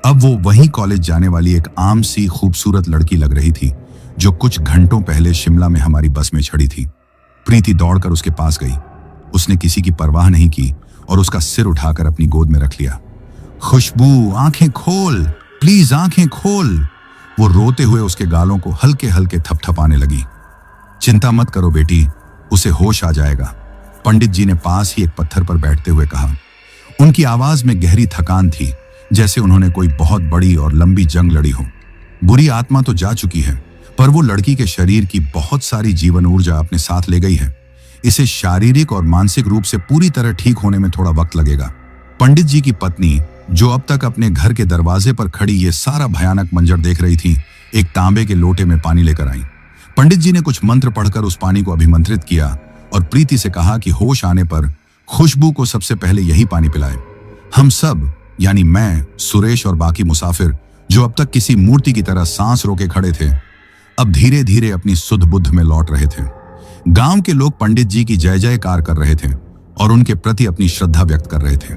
अब वो वहीं कॉलेज जाने वाली एक आम सी खूबसूरत लड़की लग रही थी जो कुछ घंटों पहले शिमला में हमारी बस में चढ़ी थी। प्रीति दौड़कर उसके पास गई। उसने किसी की परवाह नहीं की और उसका सिर उठाकर अपनी गोद में रख लिया। खुशबू, आंखें खोल, प्लीज आंखें खोल। वो रोते हुए उसके गालों को हल्के हल्के थपथपाने लगी। चिंता मत करो बेटी, उसे होश आ जाएगा, पंडित जी ने पास ही एक पत्थर पर बैठते हुए कहा। उनकी आवाज में गहरी थकान थी, जैसे उन्होंने कोई बहुत बड़ी और लंबी जंग लड़ी हो। बुरी आत्मा तो जा चुकी है, पर वो लड़की के शरीर की बहुत सारी जीवन ऊर्जा अपने साथ ले गई है। इसे शारीरिक और मानसिक रूप से पूरी तरह ठीक होने में थोड़ा वक्त लगेगा। पंडित जी की पत्नी, जो अब तक अपने घर के दरवाजे पर खड़ी ये सारा भयानक मंजर देख रही थी, एक तांबे के लोटे में पानी लेकर आई। पंडित जी ने कुछ मंत्र पढ़कर उस पानी को अभिमंत्रित किया और प्रीति से कहा कि होश आने पर खुशबू को सबसे पहले यही पानी पिलाए। हम सब, यानी मैं, सुरेश और बाकी मुसाफिर जो अब तक किसी मूर्ति की तरह सांस रोके खड़े थे, अब धीरे धीरे अपनी सुध बुद्ध में लौट रहे थे। गांव के लोग पंडित जी की जय जयकार कर रहे थे और उनके प्रति अपनी श्रद्धा व्यक्त कर रहे थे।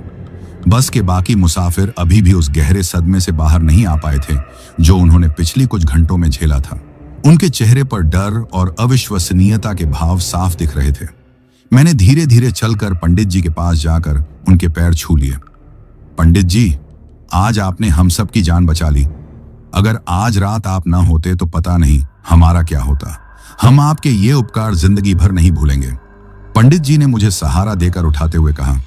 बस के बाकी मुसाफिर अभी भी उस गहरे सदमे से बाहर नहीं आ पाए थे जो उन्होंने पिछली कुछ घंटों में झेला था। उनके चेहरे पर डर और अविश्वसनीयता के भाव साफ दिख रहे थे। मैंने धीरे धीरे चलकर पंडित जी के पास जाकर उनके पैर छू लिए। पंडित जी, आज आपने हम सब की जान बचा ली। अगर आज रात आप ना होते तो पता नहीं हमारा क्या होता। हम आपके ये उपकार जिंदगी भर नहीं भूलेंगे। पंडित जी ने मुझे सहारा देकर उठाते हुए कहा।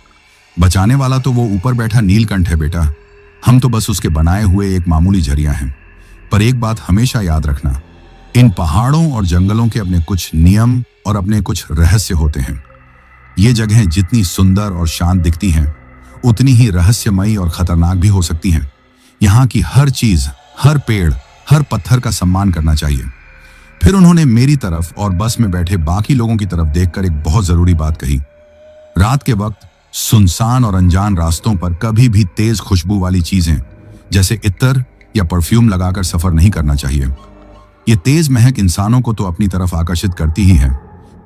बचाने वाला तो वो ऊपर बैठा नीलकंठ है बेटा, हम तो बस उसके बनाए हुए एक मामूली झरिया हैं। पर एक बात हमेशा याद रखना, इन पहाड़ों और जंगलों के अपने कुछ नियम और अपने कुछ रहस्य होते हैं। ये जगहें जितनी सुंदर और शांत दिखती हैं, उतनी ही रहस्यमयी और खतरनाक भी हो सकती हैं। यहाँ की हर चीज, हर पेड़, हर पत्थर का सम्मान करना चाहिए। फिर उन्होंने मेरी तरफ और बस में बैठे बाकी लोगों की तरफ देखकर एक बहुत जरूरी बात कही। रात के वक्त सुनसान और अनजान रास्तों पर कभी भी तेज खुशबू वाली चीजें जैसे इत्र या परफ्यूम लगाकर सफर नहीं करना चाहिए। ये तेज महक इंसानों को तो अपनी तरफ आकर्षित करती ही है,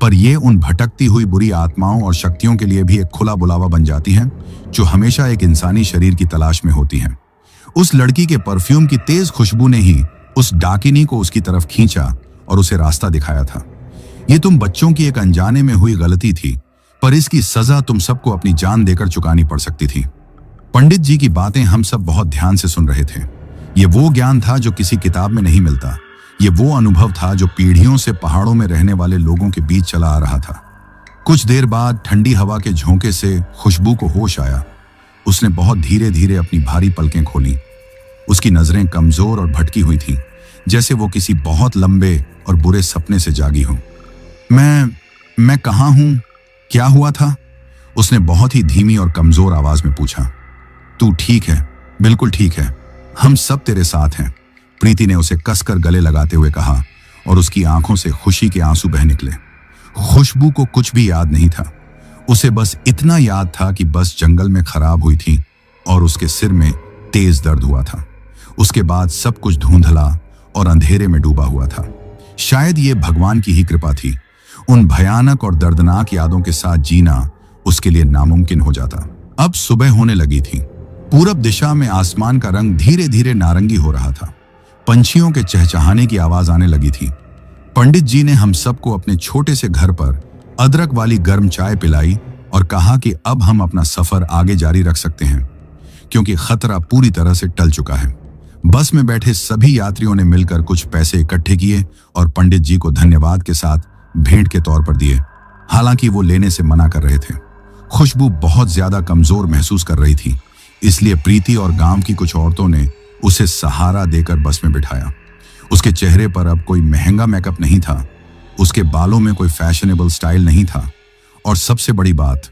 पर यह उन भटकती हुई बुरी आत्माओं और शक्तियों के लिए भी एक खुला बुलावा बन जाती है जो हमेशा एक इंसानी शरीर की तलाश में होती हैं। उस लड़की के परफ्यूम की तेज खुशबू ने ही उस डाकिनी को उसकी तरफ खींचा और उसे रास्ता दिखाया था। ये तुम बच्चों की एक अनजाने में हुई गलती थी, पर इसकी सजा तुम सबको अपनी जान देकर चुकानी पड़ सकती थी। पंडित जी की बातें हम सब बहुत ध्यान से सुन रहे थे। ये वो ज्ञान था जो किसी किताब में नहीं मिलता। ये वो अनुभव था जो पीढ़ियों से पहाड़ों में रहने वाले लोगों के बीच चला आ रहा था। कुछ देर बाद ठंडी हवा के झोंके से खुशबू को होश आया। उसने बहुत धीरे धीरे अपनी भारी पलकें खोली। उसकी नजरें कमजोर और भटकी हुई थीं, जैसे वो किसी बहुत लंबे और बुरे सपने से जागी हो। मैं कहाँ हूं? क्या हुआ था? उसने बहुत ही धीमी और कमजोर आवाज में पूछा। तू ठीक है, बिल्कुल ठीक है, हम सब तेरे साथ हैं, प्रीति ने उसे कसकर गले लगाते हुए कहा और उसकी आंखों से खुशी के आंसू बह निकले। खुशबू को कुछ भी याद नहीं था। उसे बस इतना याद था कि बस जंगल में खराब हुई थी और उसके सिर में तेज दर्द हुआ था। उसके बाद सब कुछ धुंधला और अंधेरे में डूबा हुआ था। शायद ये भगवान की ही कृपा थी। उन भयानक और दर्दनाक यादों के साथ जीना उसके लिए नामुमकिन हो जाता। अब सुबह होने लगी थी। पूरब दिशा में आसमान का रंग धीरे धीरे नारंगी हो रहा था। पंछियों के चहचहाने की आवाज आने लगी थी। पंडित जी ने हम सबको अपने छोटे से घर पर अदरक वाली गर्म चाय पिलाई और कहा कि अब हम अपना सफर आगे जारी रख सकते हैं, क्योंकि खतरा पूरी तरह से टल चुका है। बस में बैठे सभी यात्रियों ने मिलकर कुछ पैसे इकट्ठे किए और पंडित जी को धन्यवाद के साथ भेंट के तौर पर दिए। हालांकि वो लेने से मना कर रहे थे। खुशबू बहुत ज्यादा कमजोर महसूस कर रही थी, इसलिए प्रीति और गांव की कुछ औरतों ने उसे सहारा देकर बस में बिठाया। उसके चेहरे पर अब कोई महंगा मेकअप नहीं था, उसके बालों में कोई फैशनेबल स्टाइल नहीं था, और सबसे बड़ी बात,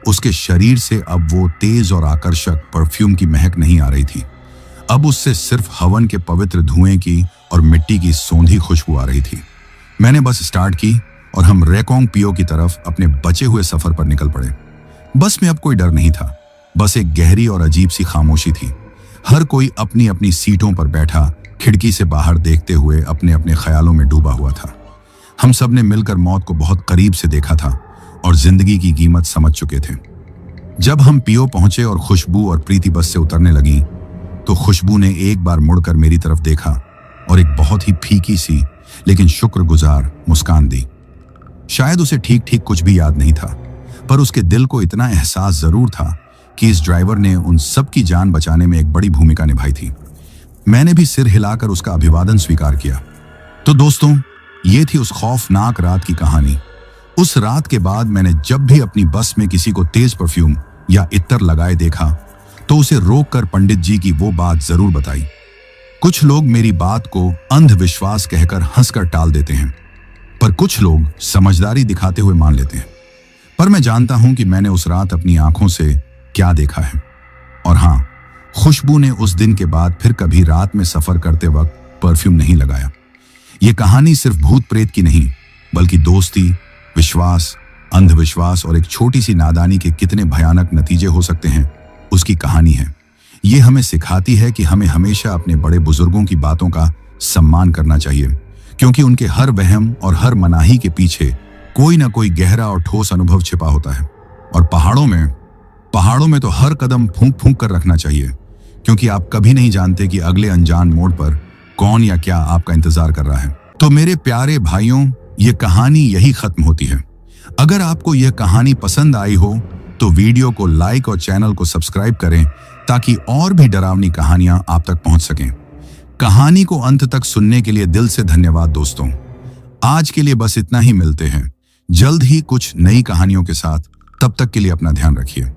उसके शरीर से अब वो तेज और आकर्षक परफ्यूम की महक नहीं आ रही थी। अब उससे सिर्फ हवन के पवित्र धुएं की और मिट्टी की सौंधी खुशबू आ रही थी। मैंने बस स्टार्ट की और हम रेकोंग पियो की तरफ अपने बचे हुए सफर पर निकल पड़े। बस में अब कोई डर नहीं था, बस एक गहरी और अजीब सी खामोशी थी। हर कोई अपनी अपनी सीटों पर बैठा खिड़की से बाहर देखते हुए अपने अपने ख्यालों में डूबा हुआ था। हम सब ने मिलकर मौत को बहुत करीब से देखा था और जिंदगी की कीमत समझ चुके थे। जब हम पियो पहुंचे और खुशबू और प्रीति बस से उतरने लगी, तो खुशबू ने एक बार मुड़कर मेरी तरफ देखा और एक बहुत ही फीकी सी लेकिन शुक्रगुजार मुस्कान दी। शायद उसे ठीक ठीक कुछ भी याद नहीं था, पर उसके दिल को इतना एहसास जरूर था कि इस ड्राइवर ने उन सब की जान बचाने में एक बड़ी भूमिका निभाई थी। मैंने भी सिर हिलाकर उसका अभिवादन स्वीकार किया। तो दोस्तों, ये थी उस खौफनाक रात की कहानी। उस रात के बाद मैंने जब भी अपनी बस में किसी को तेज परफ्यूम या इत्तर लगाए देखा, तो उसे रोककर पंडित जी की वो बात जरूर बताई। कुछ लोग मेरी बात को अंधविश्वास कहकर हंसकर टाल देते हैं, पर कुछ लोग समझदारी दिखाते हुए मान लेते हैं। पर मैं जानता हूं कि मैंने उस रात अपनी आंखों से क्या देखा है। और हां, खुशबू ने उस दिन के बाद फिर कभी रात में सफर करते वक्त परफ्यूम नहीं लगाया। यह कहानी सिर्फ भूत प्रेत की नहीं, बल्कि दोस्ती, विश्वास, अंधविश्वास और एक छोटी सी नादानी के कितने भयानक नतीजे हो सकते हैं, उसकी कहानी है। ये हमें सिखाती है कि हमें हमेशा अपने बड़े बुजुर्गों की बातों का सम्मान करना चाहिए, क्योंकि उनके हर वहम और हर मनाही के पीछे कोई ना कोई गहरा और ठोस अनुभव छिपा होता है। और पहाड़ों में तो हर कदम फूंक फूंक कर रखना चाहिए, क्योंकि आप कभी नहीं जानते कि अगले अनजान मोड़ पर कौन या क्या आपका इंतजार कर रहा है। तो मेरे प्यारे भाइयों, ये कहानी यही खत्म होती है। अगर आपको यह कहानी पसंद आई हो तो वीडियो को लाइक और चैनल को सब्सक्राइब करें, ताकि और भी डरावनी कहानियां आप तक पहुंच सकें। कहानी को अंत तक सुनने के लिए दिल से धन्यवाद दोस्तों। आज के लिए बस इतना ही, मिलते हैं जल्द ही कुछ नई कहानियों के साथ। तब तक के लिए अपना ध्यान रखिए।